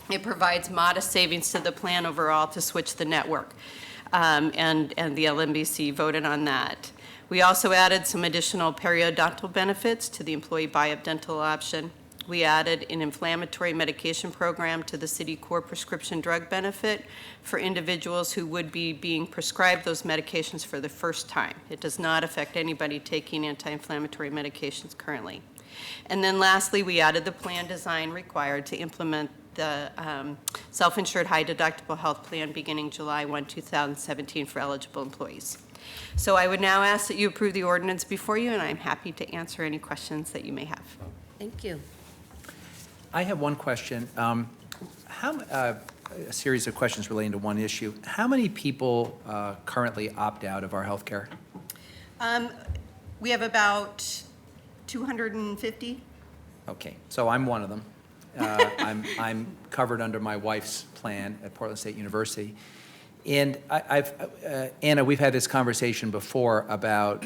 It provides modest savings to the plan overall to switch the network, and the LMBC voted on that. We also added some additional periodontal benefits to the employee buy-up dental option. We added an inflammatory medication program to the city core prescription drug benefit for individuals who would be being prescribed those medications for the first time. It does not affect anybody taking anti-inflammatory medications currently. And then lastly, we added the plan design required to implement the self-insured high deductible health plan beginning July 1, 2017 for eligible employees. So I would now ask that you approve the ordinance before you, and I'm happy to answer any questions that you may have. Thank you. I have one question. A series of questions relating to one issue. How many people currently opt out of our health care? We have about 250. Okay, so I'm one of them. I'm covered under my wife's plan at Portland State University. And Anna, we've had this conversation before about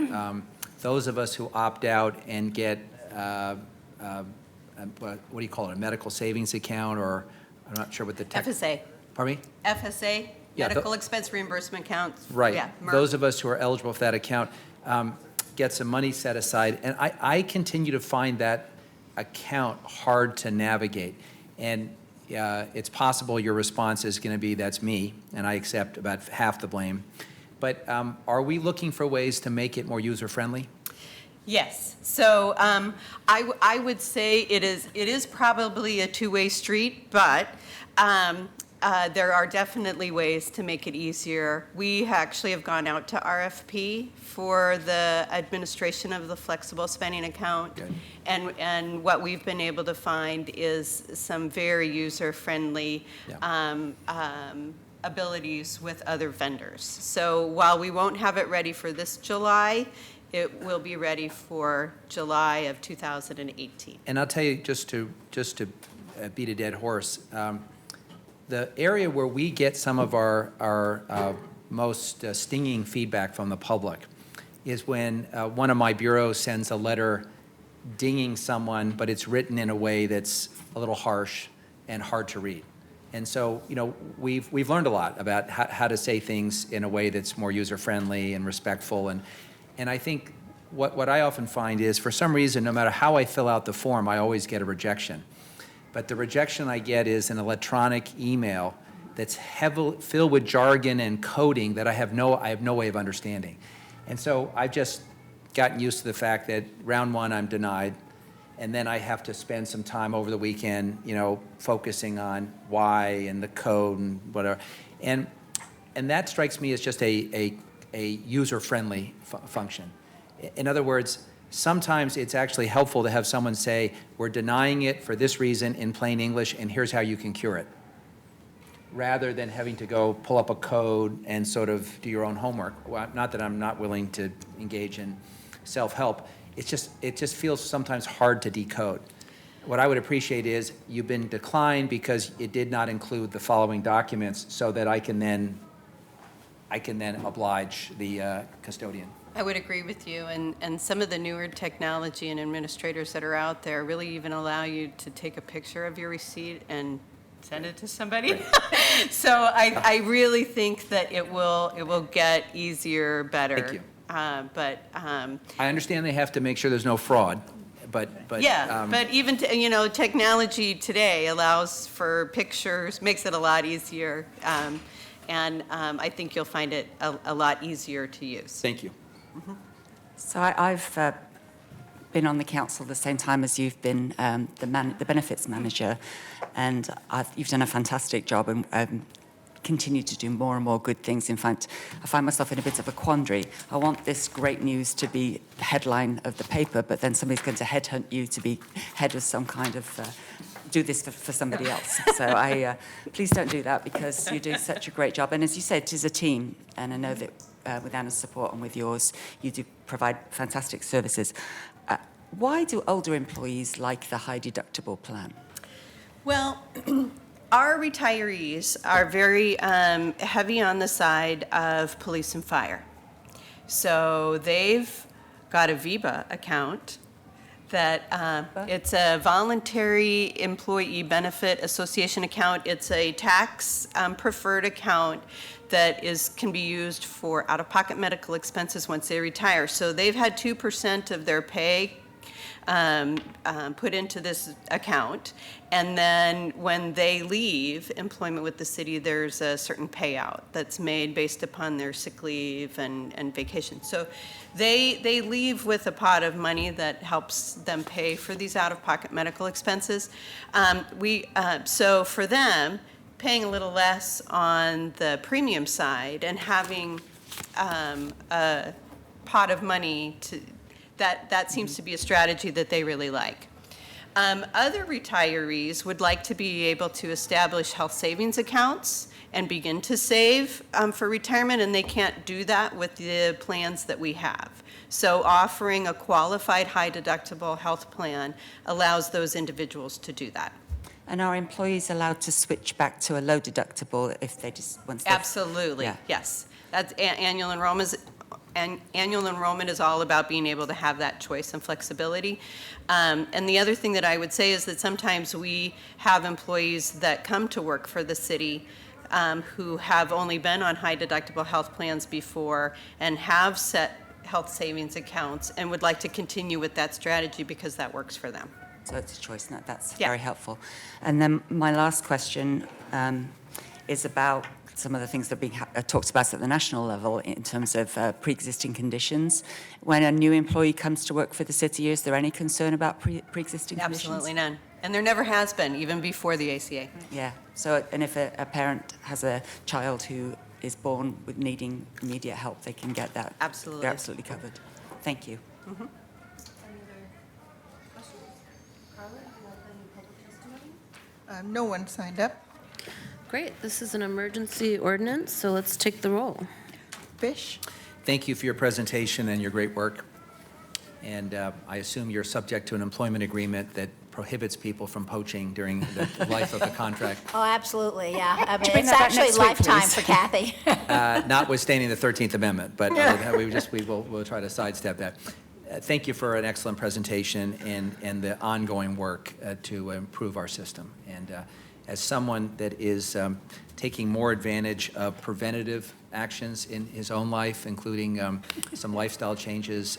those of us who opt out and get, what do you call it, a medical savings account, or I'm not sure what the tech. FSA. Pardon me? FSA, Yeah, medical expense reimbursement accounts. Right. Yeah, Those of us who are eligible for that account get some money set aside. And I continue to find that account hard to navigate. And it's possible your response is going to be, that's me, and I accept about half the blame. But are we looking for ways to make it more user-friendly? Yes. So I would say it is probably a two-way street, but there are definitely ways to make it easier. We actually have gone out to RFP for the administration of the flexible spending account. Good. And what we've been able to find is some very user-friendly abilities with other vendors. So while we won't have it ready for this July, it will be ready for July of 2018. And I'll tell you, just to beat a dead horse, the area where we get some of our most stinging feedback from the public is when one of my bureaus sends a letter dinging someone, but it's written in a way that's a little harsh and hard to read. And so, you know, we've learned a lot about how to say things in a way that's more user-friendly and respectful. And I think what I often find is, for some reason, no matter how I fill out the form, I always get a rejection. But the rejection I get is an electronic email that's filled with jargon and coding that I have no way of understanding. And so I've just gotten used to the fact that round one I'm denied, and then I have to spend some time over the weekend, you know, focusing on why and the code and whatever. And that strikes me as just a user-friendly function. In other words, sometimes it's actually helpful to have someone say, we're denying it for this reason in plain English, and here's how you can cure it, rather than having to go pull up a code and sort of do your own homework. Well, not that I'm not willing to engage in self-help. It just feels sometimes hard to decode. What I would appreciate is you've been declined because it did not include the following documents, so that I can then oblige the custodian. I would agree with you, and some of the newer technology and administrators that are out there really even allow you to take a picture of your receipt and send it to somebody. So I really think that it will get easier, better. Thank you. But I understand they have to make sure there's no fraud, but yeah, but even technology today allows for pictures, makes it a lot easier, and I think you'll find it a lot easier to use. Thank you. So I've been on the council the same time as you've been the benefits manager, and you've done a fantastic job and continue to do more and more good things. In fact, I find myself in a bit of a quandary. I want this great news to be the headline of the paper, but then somebody's going to headhunt you to be head of some kind of do this for somebody else. So please don't do that, because you do such a great job. And as you said, it is a team, and I know that with Anna's support and with yours, you do provide fantastic services. Why do older employees like the high deductible plan? Well, our retirees are very heavy on the side of police and fire. So they've got a VEBA account that it's a voluntary employee benefit association account. It's a tax preferred account that can be used for out-of-pocket medical expenses once they retire. So they've had 2% of their pay put into this account. And then when they leave employment with the city, there's a certain payout that's made based upon their sick leave and vacation. So they leave with a pot of money that helps them pay for these out-of-pocket medical expenses. So for them, paying a little less on the premium side and having a pot of money that seems to be a strategy that they really like. Other retirees would like to be able to establish health savings accounts and begin to save for retirement, and they can't do that with the plans that we have. So offering a qualified high-deductible health plan allows those individuals to do that. And are employees allowed to switch back to a low deductible if they just, once they've... Absolutely, Yeah. yes. That's annual enrollment. Annual enrollment is all about being able to have that choice and flexibility. And the other thing that I would say is that sometimes we have employees that come to work for the city who have only been on high deductible health plans before and have set health savings accounts and would like to continue with that strategy because that works for them. So it's a choice. No, that's Yeah. very helpful. And then my last question is about some of the things that are being talked about at the national level in terms of pre-existing conditions. When a new employee comes to work for the city, is there any concern about pre-existing conditions? Absolutely none. And there never has been, even before the ACA. Yeah. So, and if a parent has a child who is born with needing immediate help, they can get that. Absolutely. They're absolutely covered. Thank you. Mhm. No one signed up. Great, this is an emergency ordinance, so let's take the roll. Fish? Thank you for your presentation and your great work. And I assume you're subject to an employment agreement that prohibits people from poaching during the life of the contract, Oh, absolutely, yeah. I mean, bring it's that back actually next week, lifetime please? for Kathy. notwithstanding the 13th Amendment, but we'll try to sidestep that. Thank you for an excellent presentation and the ongoing work to improve our system. And as someone that is taking more advantage of preventative actions in his own life, including some lifestyle changes,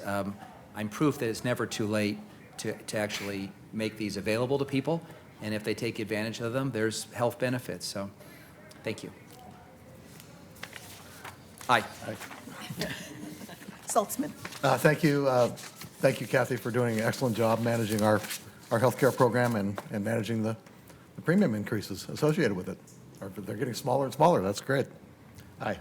I'm proof that it's never too late to actually make these available to people. And if they take advantage of them, there's health benefits. So thank you. Aye. Saltzman? Thank you. Thank you, Kathy, for doing an excellent job managing our healthcare program and managing the premium increases associated with it. They're getting smaller and smaller. That's great. Aye.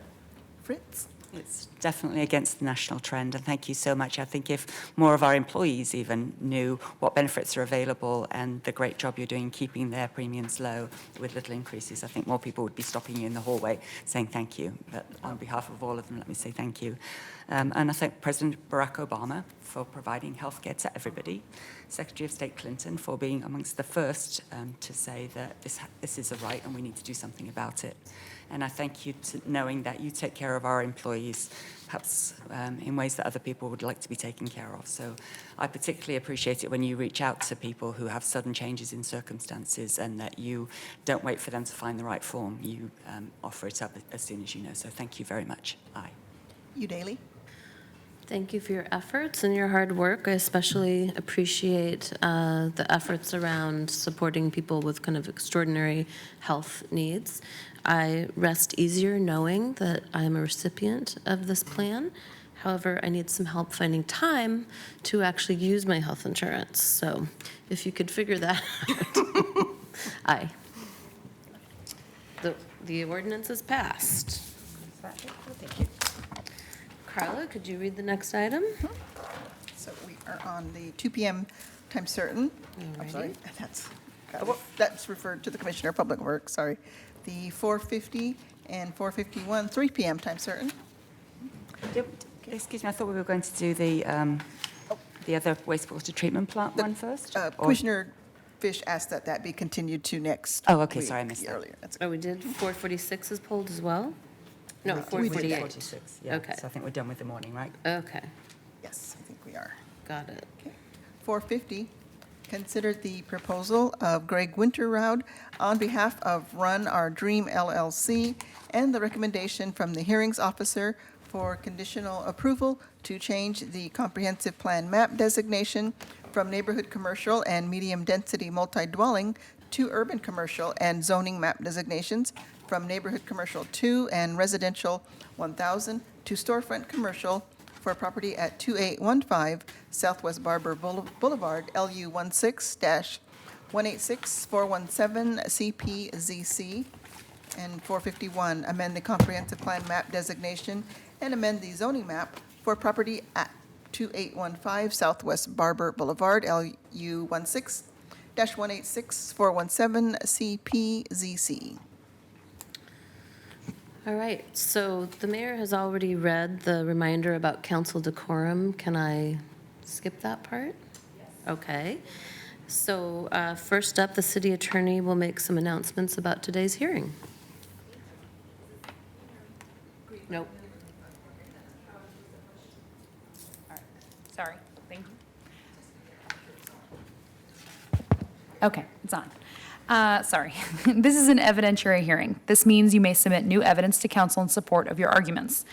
Fritz? It's definitely against the national trend, and thank you so much. I think if more of our employees even knew what benefits are available and the great job you're doing keeping their premiums low with little increases, I think more people would be stopping you in the hallway saying thank you. But on behalf of all of them, let me say thank you. And I thank President Barack Obama for providing health care to everybody, Secretary of State Clinton for being amongst the first to say that this is a right and we need to do something about it. And I thank you to knowing that you take care of our employees, perhaps in ways that other people would like to be taken care of. So I particularly appreciate it when you reach out to people who have sudden changes in circumstances and that you don't wait for them to find the right form. You offer it up as soon as you know. So thank you very much. Aye. You Daly? Thank you for your efforts and your hard work. I especially appreciate the efforts around supporting people with kind of extraordinary health needs. I rest easier knowing that I'm a recipient of this plan. However, I need some help finding time to actually use my health insurance. So if you could figure that out. Aye. The ordinance is passed. Thank you. Carla, could you read the next item? So we are on the 2 p.m. time certain. I'm sorry, that's referred to the Commissioner of Public Works, sorry. The 4:50 and 4:51, 3 p.m. time certain. Excuse me, I thought we were going to do the other wastewater treatment plant one first? Or- Commissioner Fish asked that that be continued to next. Oh, okay, week, sorry, I missed that. earlier. That's Oh, we did 446 is pulled as well? No, We did 448. 46, yeah. Okay. So I think we're done with the morning, right? Okay, Yes, I think we are. got it. 450, consider the proposal of Greg Winterroud on behalf of Run Our Dream LLC and the recommendation from the hearings officer for conditional approval to change the comprehensive plan map designation from neighborhood commercial and medium-density multi-dwelling to urban commercial and zoning map designations from neighborhood commercial 2 and residential 1,000 to storefront commercial for property at 2815 Southwest Barber Boulevard, LU 16-186417 CPZC. And 451, amend the comprehensive plan map designation and amend the zoning map for property at 2815 Southwest Barber Boulevard, LU 16-186417 CPZC. All right, so the mayor has already read the reminder about council decorum. Can I skip that part? Yes. Okay. So first up, the city attorney will make some announcements about today's hearing. Nope. Sorry, thank you. Okay, it's on. Sorry. This is an evidentiary hearing. This means you may submit new evidence to council in support of your arguments.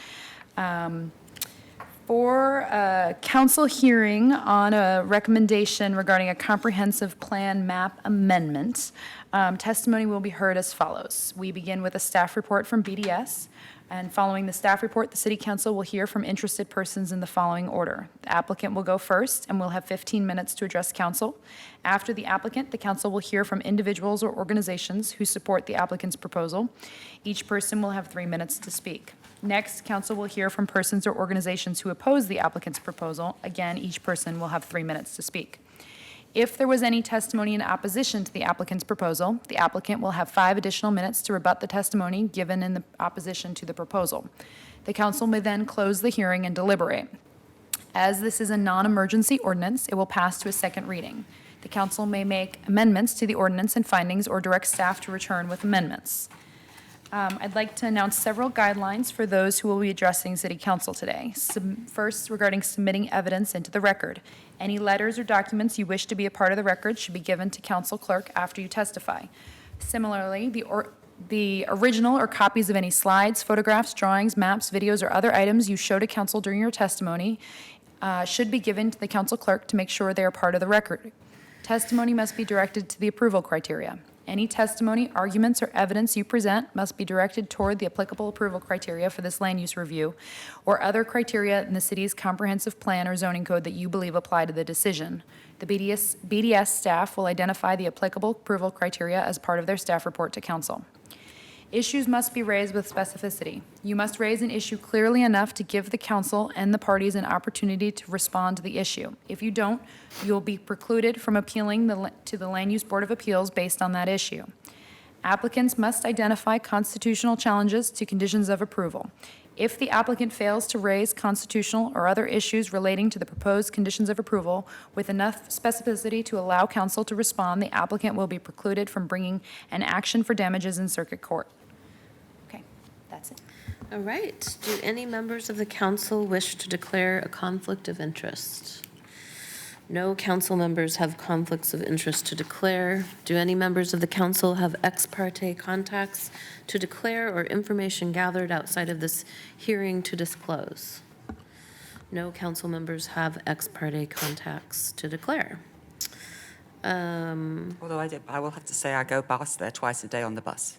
For a council hearing on a recommendation regarding a comprehensive plan map amendment, testimony will be heard as follows. We begin with a staff report from BDS. And following the staff report, the city council will hear from interested persons in the following order. The applicant will go first and will have 15 minutes to address council. After the applicant, the council will hear from individuals or organizations who support the applicant's proposal. Each person will have 3 minutes to speak. Next, council will hear from persons or organizations who oppose the applicant's proposal. Again, each person will have 3 minutes to speak. If there was any testimony in opposition to the applicant's proposal, the applicant will have 5 additional minutes to rebut the testimony given in the opposition to the proposal. The council may then close the hearing and deliberate. As this is a non-emergency ordinance, it will pass to a second reading. The council may make amendments to the ordinance and findings or direct staff to return with amendments. I'd like to announce several guidelines for those who will be addressing City Council today. First, regarding submitting evidence into the record. Any letters or documents you wish to be a part of the record should be given to Council Clerk after you testify. Similarly, the original or copies of any slides, photographs, drawings, maps, videos, or other items you show to Council during your testimony should be given to the Council Clerk to make sure they are part of the record. Testimony must be directed to the approval criteria. Any testimony, arguments, or evidence you present must be directed toward the applicable approval criteria for this land use review or other criteria in the city's comprehensive plan or zoning code that you believe apply to the decision. The BDS staff will identify the applicable approval criteria as part of their staff report to council. Issues must be raised with specificity. You must raise an issue clearly enough to give the council and the parties an opportunity to respond to the issue. If you don't, you will be precluded from appealing to the Land Use Board of Appeals based on that issue. Applicants must identify constitutional challenges to conditions of approval. If the applicant fails to raise constitutional or other issues relating to the proposed conditions of approval with enough specificity to allow council to respond, the applicant will be precluded from bringing an action for damages in circuit court. Okay, that's it. All right. Do any members of the council wish to declare a conflict of interest? No council members have conflicts of interest to declare. Do any members of the council have ex parte contacts to declare or information gathered outside of this hearing to disclose? No council members have ex parte contacts to declare. Although I will have to say I go past there twice a day on the bus.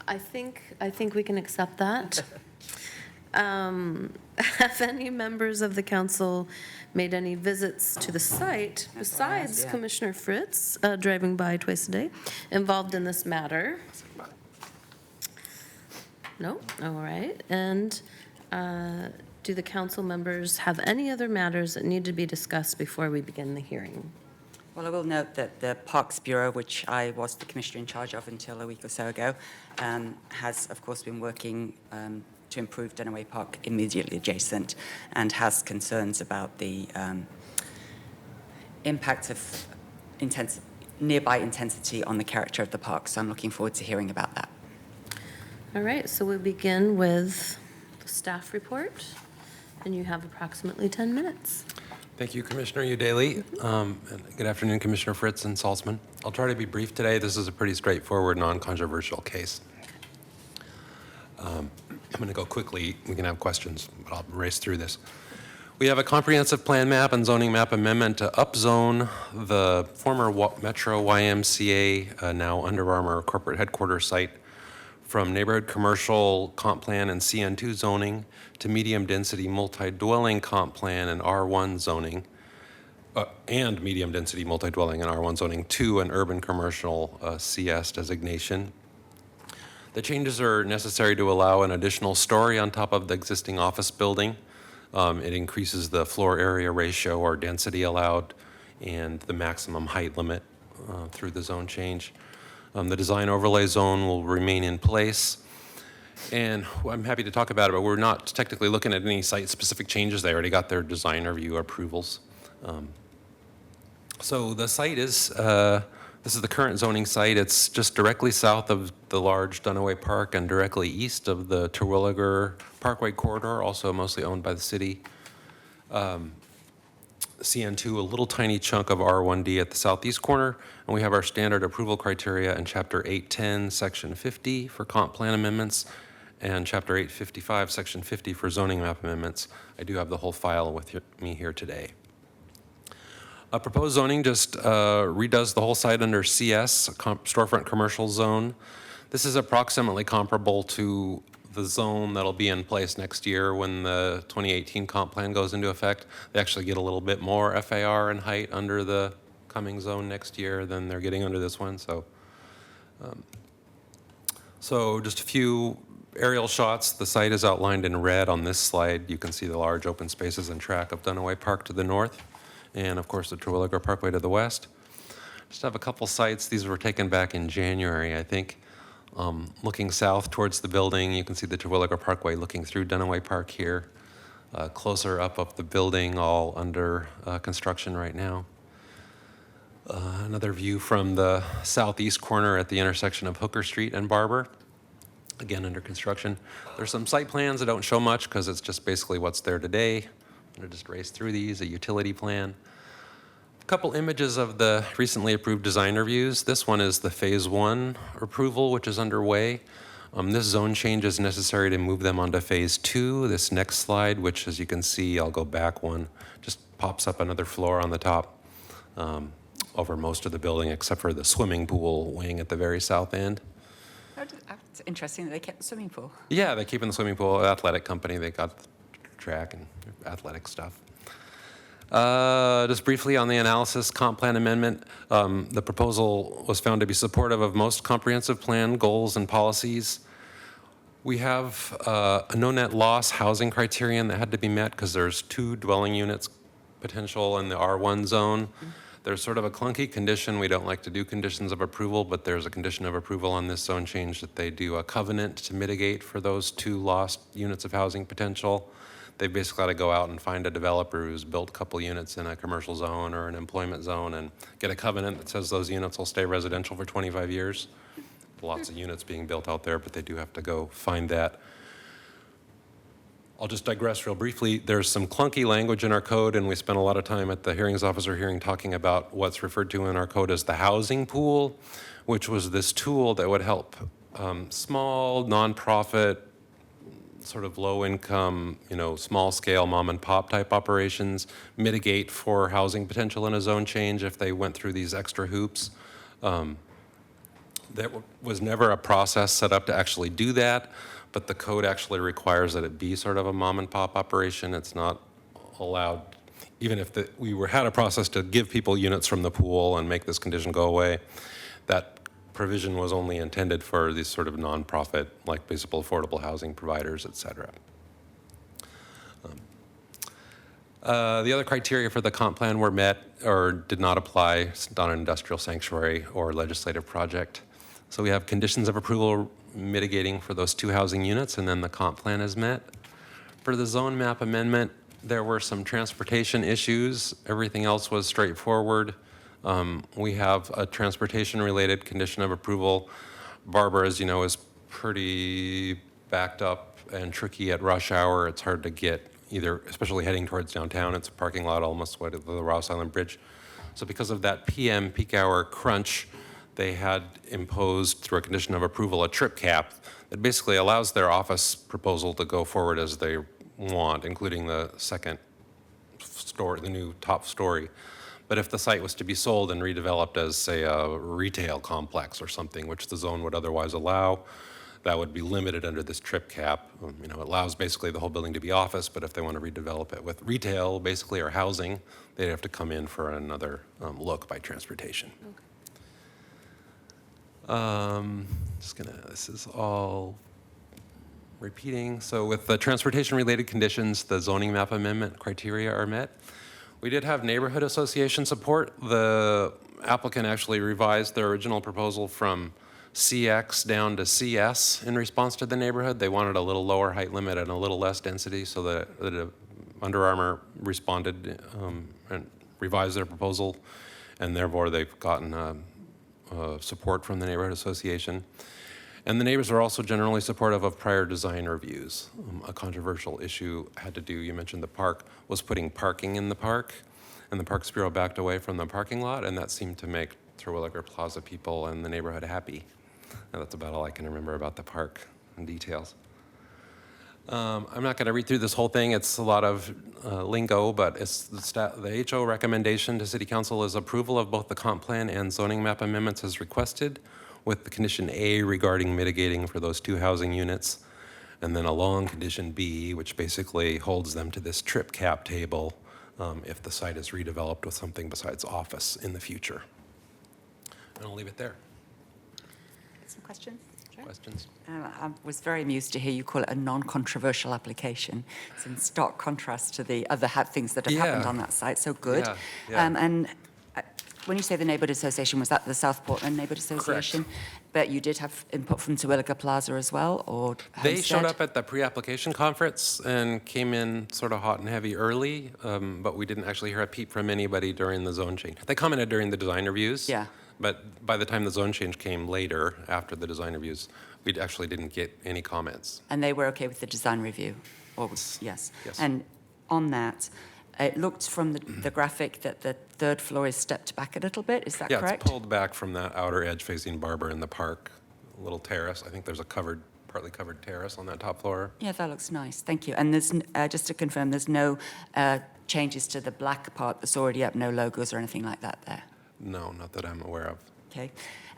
I think we can accept that. Have any members of the council made any visits to the site besides Commissioner Fritz, driving by twice a day, involved in this matter? No? All right. And do the council members have any other matters that need to be discussed before we begin the hearing? Well, I will note that the Parks Bureau, which I was the commissioner in charge of until a week or so ago, has, of course, been working to improve Dunaway Park immediately adjacent and has concerns about the impact of nearby intensity on the character of the park. So I'm looking forward to hearing about that. All right, so we'll begin with the staff report, and you have approximately 10 minutes. Thank you, Commissioner Udaley. And good afternoon, Commissioner Fritz and Salzman. I'll try to be brief today. This is a pretty straightforward, non-controversial case. I'm going to go quickly. We can have questions, but I'll race through this. We have a comprehensive plan map and zoning map amendment to upzone the former Metro YMCA, now Under Armour corporate headquarters site, from neighborhood commercial comp plan and CN2 zoning to medium-density multi-dwelling comp plan and R1 zoning, and medium-density multi-dwelling and R1 zoning to an urban commercial CS designation. The changes are necessary to allow an additional story on top of the existing office building. It increases the floor area ratio or density allowed and the maximum height limit through the zone change. The design overlay zone will remain in place. And I'm happy to talk about it, but we're not technically looking at any site-specific changes. They already got their design review approvals. So the site is, this is the current zoning site. It's just directly south of the large Dunaway Park and directly east of the Terwilliger Parkway corridor, also mostly owned by the city. CN2, a little tiny chunk of R1D at the southeast corner, and we have our standard approval criteria in Chapter 810, Section 50 for comp plan amendments, and Chapter 855, Section 50 for zoning map amendments. I do have the whole file with me here today. Proposed zoning just redoes the whole site under CS, storefront commercial zone. This is approximately comparable to the zone that'll be in place next year when the 2018 comp plan goes into effect. They actually get a little bit more FAR in height under the coming zone next year than they're getting under this one. So just a few aerial shots. The site is outlined in red on this slide. You can see the large open spaces and track of Dunaway Park to the north, and of course the Terwilliger Parkway to the west. Just have a couple sites. These were taken back in January, I think. Looking south towards the building, you can see the Terwilliger Parkway looking through Dunaway Park here. Closer up the building, all under construction right now. Another view from the southeast corner at the intersection of Hooker Street and Barber. Again, under construction. There's some site plans that don't show much because it's just basically what's there today. I'm going to just race through these, a utility plan. A couple images of the recently approved design reviews. This one is the Phase 1 approval, which is underway. This zone change is necessary to move them onto Phase 2. This next slide, which as you can see, I'll go back one, just pops up another floor on the top over most of the building except for the swimming pool wing at the very south end. It's interesting that they kept the swimming pool. Yeah, they keep in the swimming pool. Athletic company, they got the track and athletic stuff. Just briefly on the analysis comp plan amendment, the proposal was found to be supportive of most comprehensive plan goals and policies. We have a no net loss housing criterion that had to be met because there's 2 dwelling units potential in the R1 zone. There's sort of a clunky condition. We don't like to do conditions of approval, but there's a condition of approval on this zone change that they do a covenant to mitigate for those 2 lost units of housing potential. They've basically got to go out and find a developer who's built a couple units in a commercial zone or an employment zone and get a covenant that says those units will stay residential for 25 years. Lots of units being built out there, but they do have to go find that. I'll just digress real briefly. There's some clunky language in our code, and we spent a lot of time at the hearings officer hearing talking about what's referred to in our code as the housing pool, which was this tool that would help small, nonprofit, sort of low income, small scale mom and pop type operations mitigate for housing potential in a zone change if they went through these extra hoops. There was never a process set up to actually do that, but the code actually requires that it be sort of a mom and pop operation. It's not allowed, even if we had a process to give people units from the pool and make this condition go away, that provision was only intended for these sort of nonprofit, like basically affordable housing providers, et cetera. The other criteria for the comp plan were met or did not apply. It's not an industrial sanctuary or legislative project. So we have conditions of approval mitigating for those 2 housing units, and then the comp plan is met. For the zone map amendment, there were some transportation issues. Everything else was straightforward. We have a transportation-related condition of approval. Barber, as you know, is pretty backed up and tricky at rush hour. It's hard to get either, especially heading towards downtown. It's a parking lot almost way to the Ross Island Bridge. So because of that PM peak hour crunch, they had imposed through a condition of approval a trip cap that basically allows their office proposal to go forward as they want, including the second story, the new top story. But if the site was to be sold and redeveloped as, say, a retail complex or something, which the zone would otherwise allow, that would be limited under this trip cap. You know, it allows basically the whole building to be office, but if they want to redevelop it with retail, basically, or housing, they'd have to come in for another look by transportation. This is all repeating. So with the transportation-related conditions, the zoning map amendment criteria are met. We did have neighborhood association support. The applicant actually revised their original proposal from CX down to CS in response to the neighborhood. They wanted a little lower height limit and a little less density, so that Under Armour responded and revised their proposal, and therefore they've gotten support from the neighborhood association. And the neighbors are also generally supportive of prior design reviews. A controversial issue had to do, you mentioned the park, was putting parking in the park, and the Parks Bureau backed away from the parking lot, and that seemed to make Terwilliger Plaza people and the neighborhood happy. And that's about all I can remember about the park in details. I'm not going to read through this whole thing. It's a lot of lingo, but it's the HO recommendation to City Council is approval of both the comp plan and zoning map amendments as requested, with the condition A regarding mitigating for those 2 housing units, and then a long condition B, which basically holds them to this trip cap table if the site is redeveloped with something besides office in the future. And I'll leave it there. Some questions? Questions? I was very amused to hear you call it a non-controversial application. It's in stark contrast to the other things that have happened on that site, so good. And when you say the neighborhood association, was that the South Portland Neighborhood Association? Correct. But you did have input from Terwilliger Plaza as well, or They Homestead? showed up at the pre-application conference and came in sort of hot and heavy early, but we didn't actually hear a peep from anybody during the zone change. They commented during the design reviews. Yeah. But by the time the zone change came later, after the design reviews, we actually didn't get any comments. And they were okay with the design review? Yes. Yes. And on that, it looked from the graphic that the 3rd floor is stepped back a little bit. Is that correct? Yeah, it's pulled back from that outer edge facing Barber in the park, a little terrace. I think there's a partly covered terrace on that top floor. Yeah, that looks nice. Thank you. And there's, just to confirm, there's no changes to the black part that's already up, no logos or anything like that there? No, not that I'm aware of. Okay.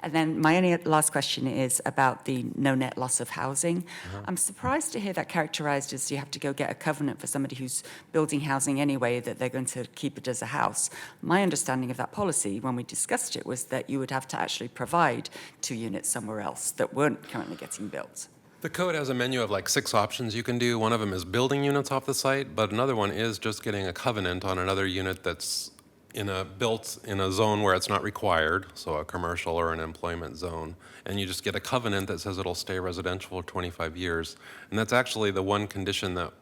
And then my only last question is about the no net loss of housing. I'm surprised to hear that characterized as you have to go get a covenant for somebody who's building housing anyway, that they're going to keep it as a house. My understanding of that policy when we discussed it was that you would have to actually provide 2 units somewhere else that weren't currently getting built. The code has a menu of like 6 options you can do. One of them is building units off the site, but another one is just getting a covenant on another unit that's built in a zone where it's not required, so a commercial or an employment zone, and you just get a covenant that says it'll stay residential for 25 years. And that's actually the one condition that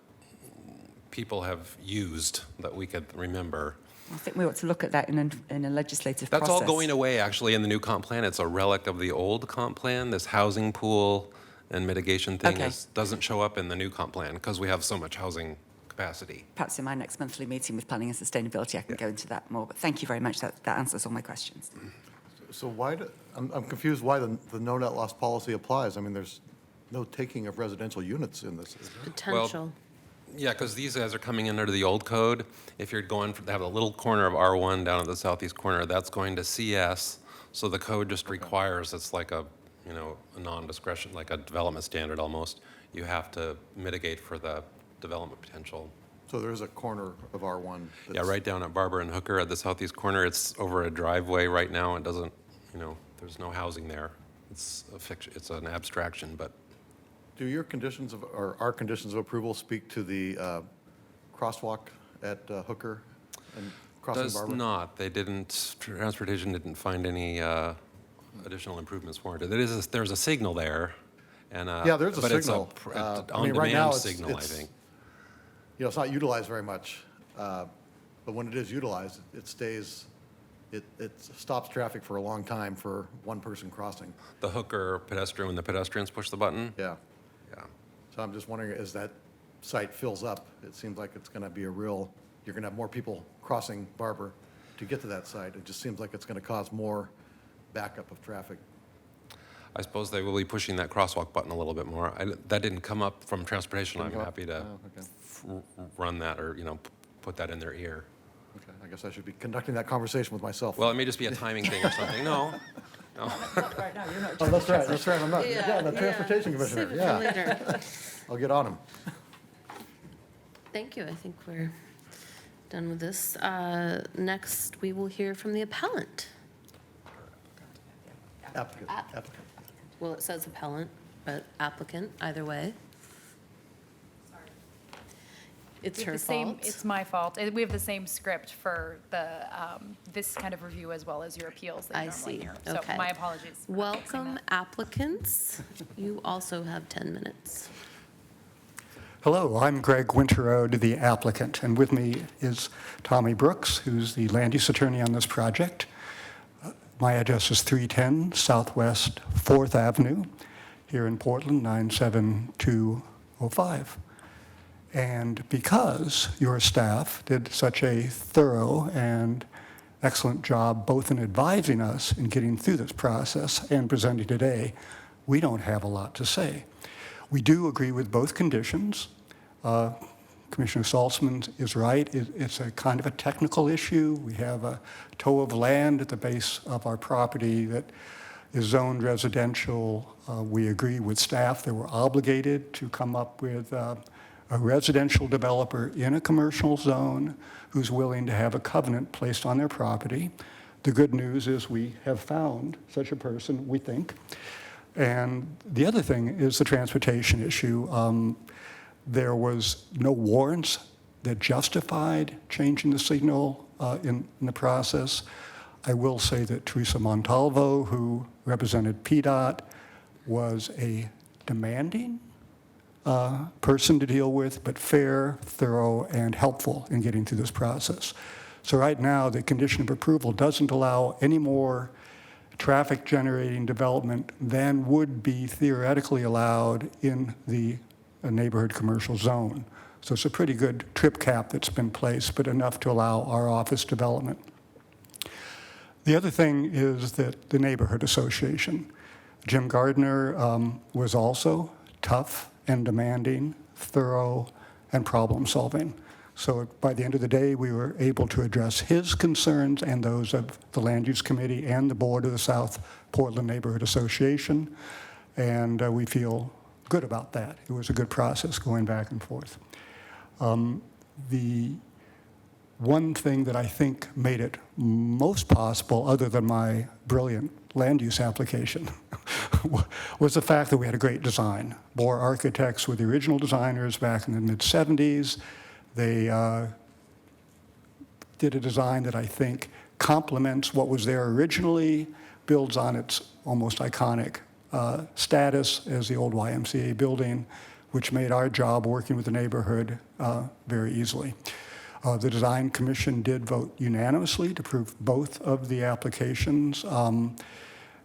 people have used that we could remember. I think we ought to look at that in a legislative process. That's all going away, actually, in the new comp plan. It's a relic of the old comp plan. This housing pool and mitigation thing doesn't show up in the new comp plan because we have so much housing capacity. Perhaps in my next monthly meeting with Planning and Sustainability, I can go into that more. But thank you very much. That answers all my questions. So I'm confused why the no net loss policy applies. I mean, there's no taking of residential units in this. Potential. Yeah, because these guys are coming in under the old code. If you're going to have a little corner of R1 down at the southeast corner, that's going to CS. So the code just requires, it's like a non-discretion, like a development standard almost. You have to mitigate for the development potential. So there's a corner of R1. Yeah, right down at Barber and Hooker at the southeast corner. It's over a driveway right now. It doesn't, there's no housing there. It's a fiction. It's an abstraction, but. Do your conditions or our conditions of approval speak to the crosswalk at Hooker and crossing Barber? Does not. They didn't. Transportation didn't find any additional improvements warranted. There's a signal there, and yeah, there's a but signal. It's a right now on-demand signal, I think. It's not utilized very much, but when it is utilized, it stays. It stops traffic for a long time for one person crossing. The Hooker pedestrian, when the pedestrians push the button? Yeah. Yeah. So I'm just wondering, as that site fills up, it seems like it's going to be you're going to have more people crossing Barber to get to that site. It just seems like it's going to cause more backup of traffic. I suppose they will be pushing that crosswalk button a little bit more. That didn't come up from transportation. I'm happy to run that or, put that in their ear. Okay, I guess I should be conducting that conversation with myself. Well, it may just be a timing thing or something. No. Oh, that's right, I'm not, yeah, the Transportation Commissioner, Save it for yeah. later. I'll get on him. Thank you. I think we're done with this. Next, we will hear from the appellant. Applicant. Well, it says appellant, but applicant, either way. It's We have her the same- fault. It's my fault. We have the same script for the, this kind of review as well as your appeals that I you normally see. hear. Okay. So my apologies. for not fixing Welcome, that. applicants. You also have 10 minutes. Hello, I'm Greg Winterode, the applicant, and with me is Tommy Brooks, who's the land use attorney on this project. My address is 310 Southwest 4th Avenue here in Portland, 97205. And because your staff did such a thorough and excellent job both in advising us in getting through this process and presenting today, we don't have a lot to say. We do agree with both conditions. Commissioner Saltzman is right. It's a kind of a technical issue. We have a toe of land at the base of our property that is zoned residential. We agree with staff that we're obligated to come up with a residential developer in a commercial zone who's willing to have a covenant placed on their property. The good news is we have found such a person, we think. And the other thing is the transportation issue. There was no warrants that justified changing the signal in the process. I will say that Teresa Montalvo, who represented PDOT, was a demanding person to deal with, but fair, thorough, and helpful in getting through this process. So right now, the condition of approval doesn't allow any more traffic-generating development than would be theoretically allowed in the neighborhood commercial zone. So it's a pretty good trip cap that's been placed, but enough to allow our office development. The other thing is that the neighborhood association, Jim Gardner was also tough and demanding, thorough, and problem-solving. So by the end of the day, we were able to address his concerns and those of the Land Use Committee and the board of the South Portland Neighborhood Association, and we feel good about that. It was a good process going back and forth. The one thing that I think made it most possible, other than my brilliant land use application, was the fact that we had a great design. Bohr Architects were the original designers back in the mid-'70s. They did a design that I think complements what was there originally, builds on its almost iconic status as the old YMCA building, which made our job working with the neighborhood very easily. The Design Commission did vote unanimously to approve both of the applications,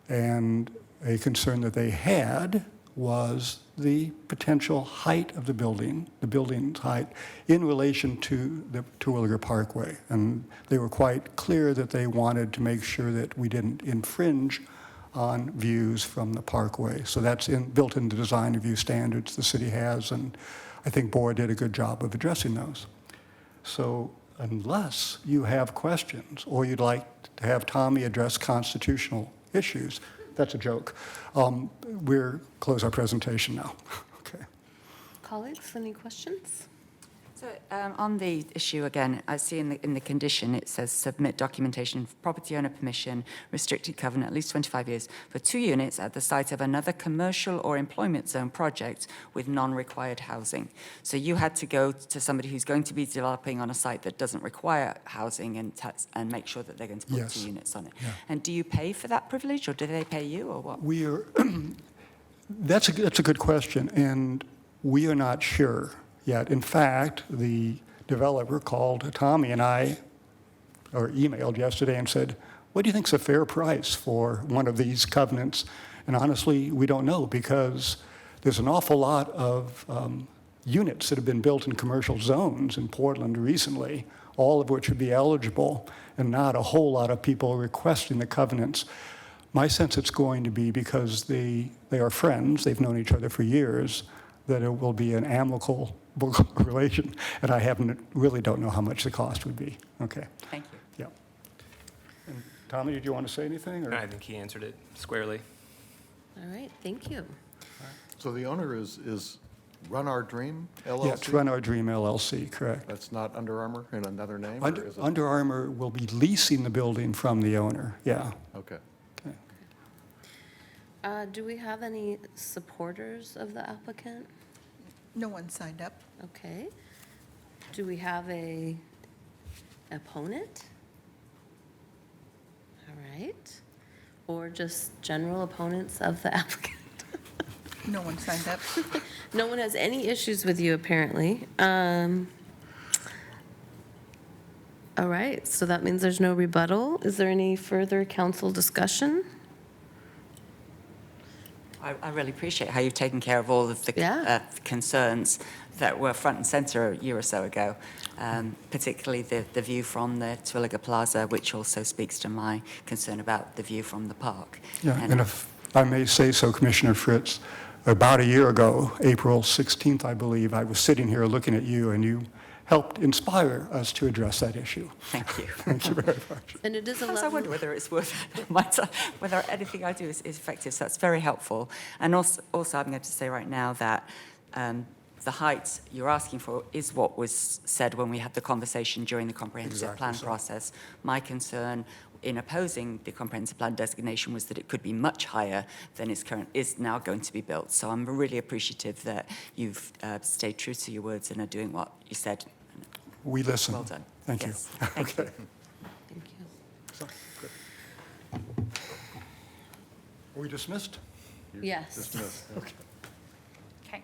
and a concern that they had was the potential height of the building's height in relation to the Terwilliger Parkway. And they were quite clear that they wanted to make sure that we didn't infringe on views from the parkway. So that's built into the design review standards the city has, and I think Bohr did a good job of addressing those. So unless you have questions or you'd like to have Tommy address constitutional issues, that's a joke. We'll close our presentation now. Okay. Colleagues, any questions? So on the issue again, I see in the condition it says submit documentation, property owner permission, restricted covenant, at least 25 years, for 2 units at the site of another commercial or employment zone project with non-required housing. So you had to go to somebody who's going to be developing on a site that doesn't require housing and make sure that they're going to put Yes. 2 units on it. Yeah. And do you pay for that privilege, or do they pay you, or what? We are, that's a good question, and we are not sure yet. In fact, the developer called Tommy and I, or emailed yesterday and said, what do you think is a fair price for one of these covenants? And honestly, we don't know, because there's an awful lot of units that have been built in commercial zones in Portland recently, all of which would be eligible, and not a whole lot of people requesting the covenants. My sense it's going to be because they are friends, they've known each other for years, that it will be an amicable relation, and I really don't know how much the cost would be. Okay. Thank you. Yeah. And Tommy, did you want to say anything? Or? I think he answered it squarely. All right, thank you. So the owner is Run Our Dream LLC? Yeah, it's Run Our Dream LLC, correct. That's not Under Armour in another name? or is it? Under Armour will be leasing the building from the owner, yeah. Okay. Do we have any supporters of the applicant? No one signed up. Okay. Do we have a opponent? All right. Or just general opponents of the applicant? No one signed up. No one has any issues with you, apparently. All right, so that means there's no rebuttal. Is there any further council discussion? I really appreciate how you've taken care of all of the concerns that were front and center a year or so ago, particularly the view from the Terwilliger Plaza, which also speaks to my concern about the view from the park. Yeah, and if I may say so, Commissioner Fritz, about a year ago, April 16th, I believe, I was sitting here looking at you, and you helped inspire us to address that issue. Thank you. Thank you very much. And it is a Sometimes I level. wonder whether it's worth my time, whether anything I do is effective. So that's very helpful. And also I'm going to say right now that the height you're asking for is what was said when we had the conversation during the comprehensive plan process. My concern in opposing the comprehensive plan designation was that it could be much higher than is now going to be built. So I'm really appreciative that you've stayed true to your words and are doing what you said. We listen. Well done. Thank you. Yes. Thank Okay. Thank you. So, good. Are we dismissed? Yes. Dismissed. Okay. Okay,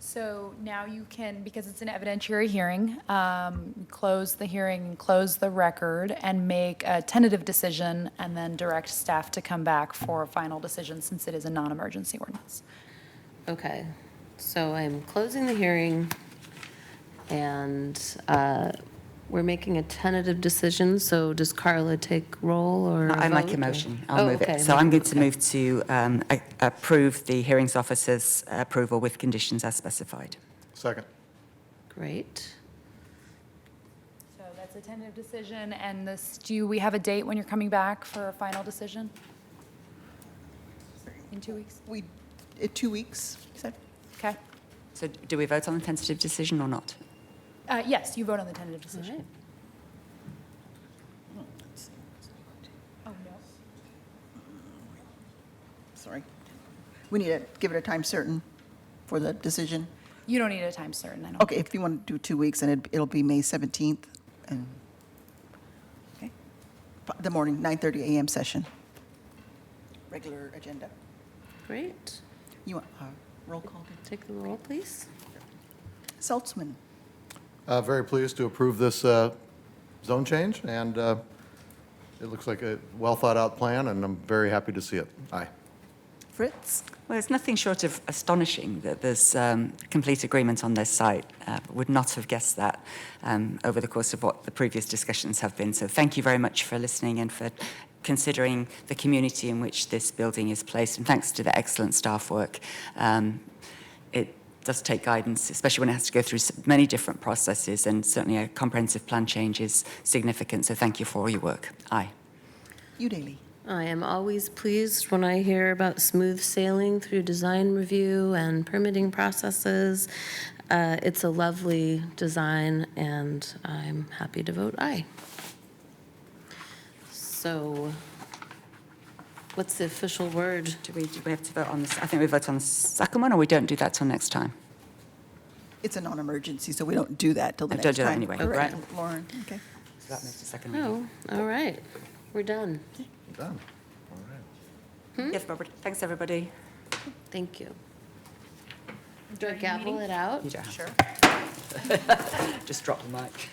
so now you can, because it's an evidentiary hearing, close the hearing, close the record, and make a tentative decision, and then direct staff to come back for a final decision, since it is a non-emergency ordinance. Okay, so I'm closing the hearing, and we're making a tentative decision, so does Carla take roll or I make vote, a or- motion. I'll move okay. it. So I'm going to move to approve the hearings officer's approval with conditions as specified. Second. Great. So that's a tentative decision, and do we have a date when you're coming back for a final decision? In 2 weeks? 2 weeks, you said? Okay. So do we vote on the tentative decision or not? Yes, you vote on the tentative All decision. right. Oh, no. Sorry. We need to give it a time certain for the decision. You don't need a time certain, I don't. Okay, if you want to do 2 weeks, then it'll be May 17th, and, okay? The morning, 9:30 a.m. session. Regular agenda. Great. You want roll call? Take the roll, please. Saltzman, Very pleased to approve this zone change, and it looks like a well-thought-out plan, and I'm very happy to see it. Aye. Fritz, Well, it's nothing short of astonishing that there's complete agreement on this site. Would not have guessed that over the course of what the previous discussions have been. So thank you very much for listening and for considering the community in which this building is placed. And thanks to the excellent staff work. It does take guidance, especially when it has to go through many different processes, and certainly a comprehensive plan change is significant. So thank you for all your work. Aye. Udaley. I am always pleased when I hear about smooth sailing through design review and permitting processes. It's a lovely design, and I'm happy to vote aye. So what's the official word? Do we have to vote on this? I think we vote on the second one, or we don't do that till next time? It's a non-emergency, so we don't do that till the Don't next do that time. anyway, Correct, right. Lauren, okay. So that moves to second reading. Oh, all right. We're done. Done. All right. Yes, Robert. Thanks, everybody. Thank you. Do I gavel it out? You don't. Sure. Just drop the mic.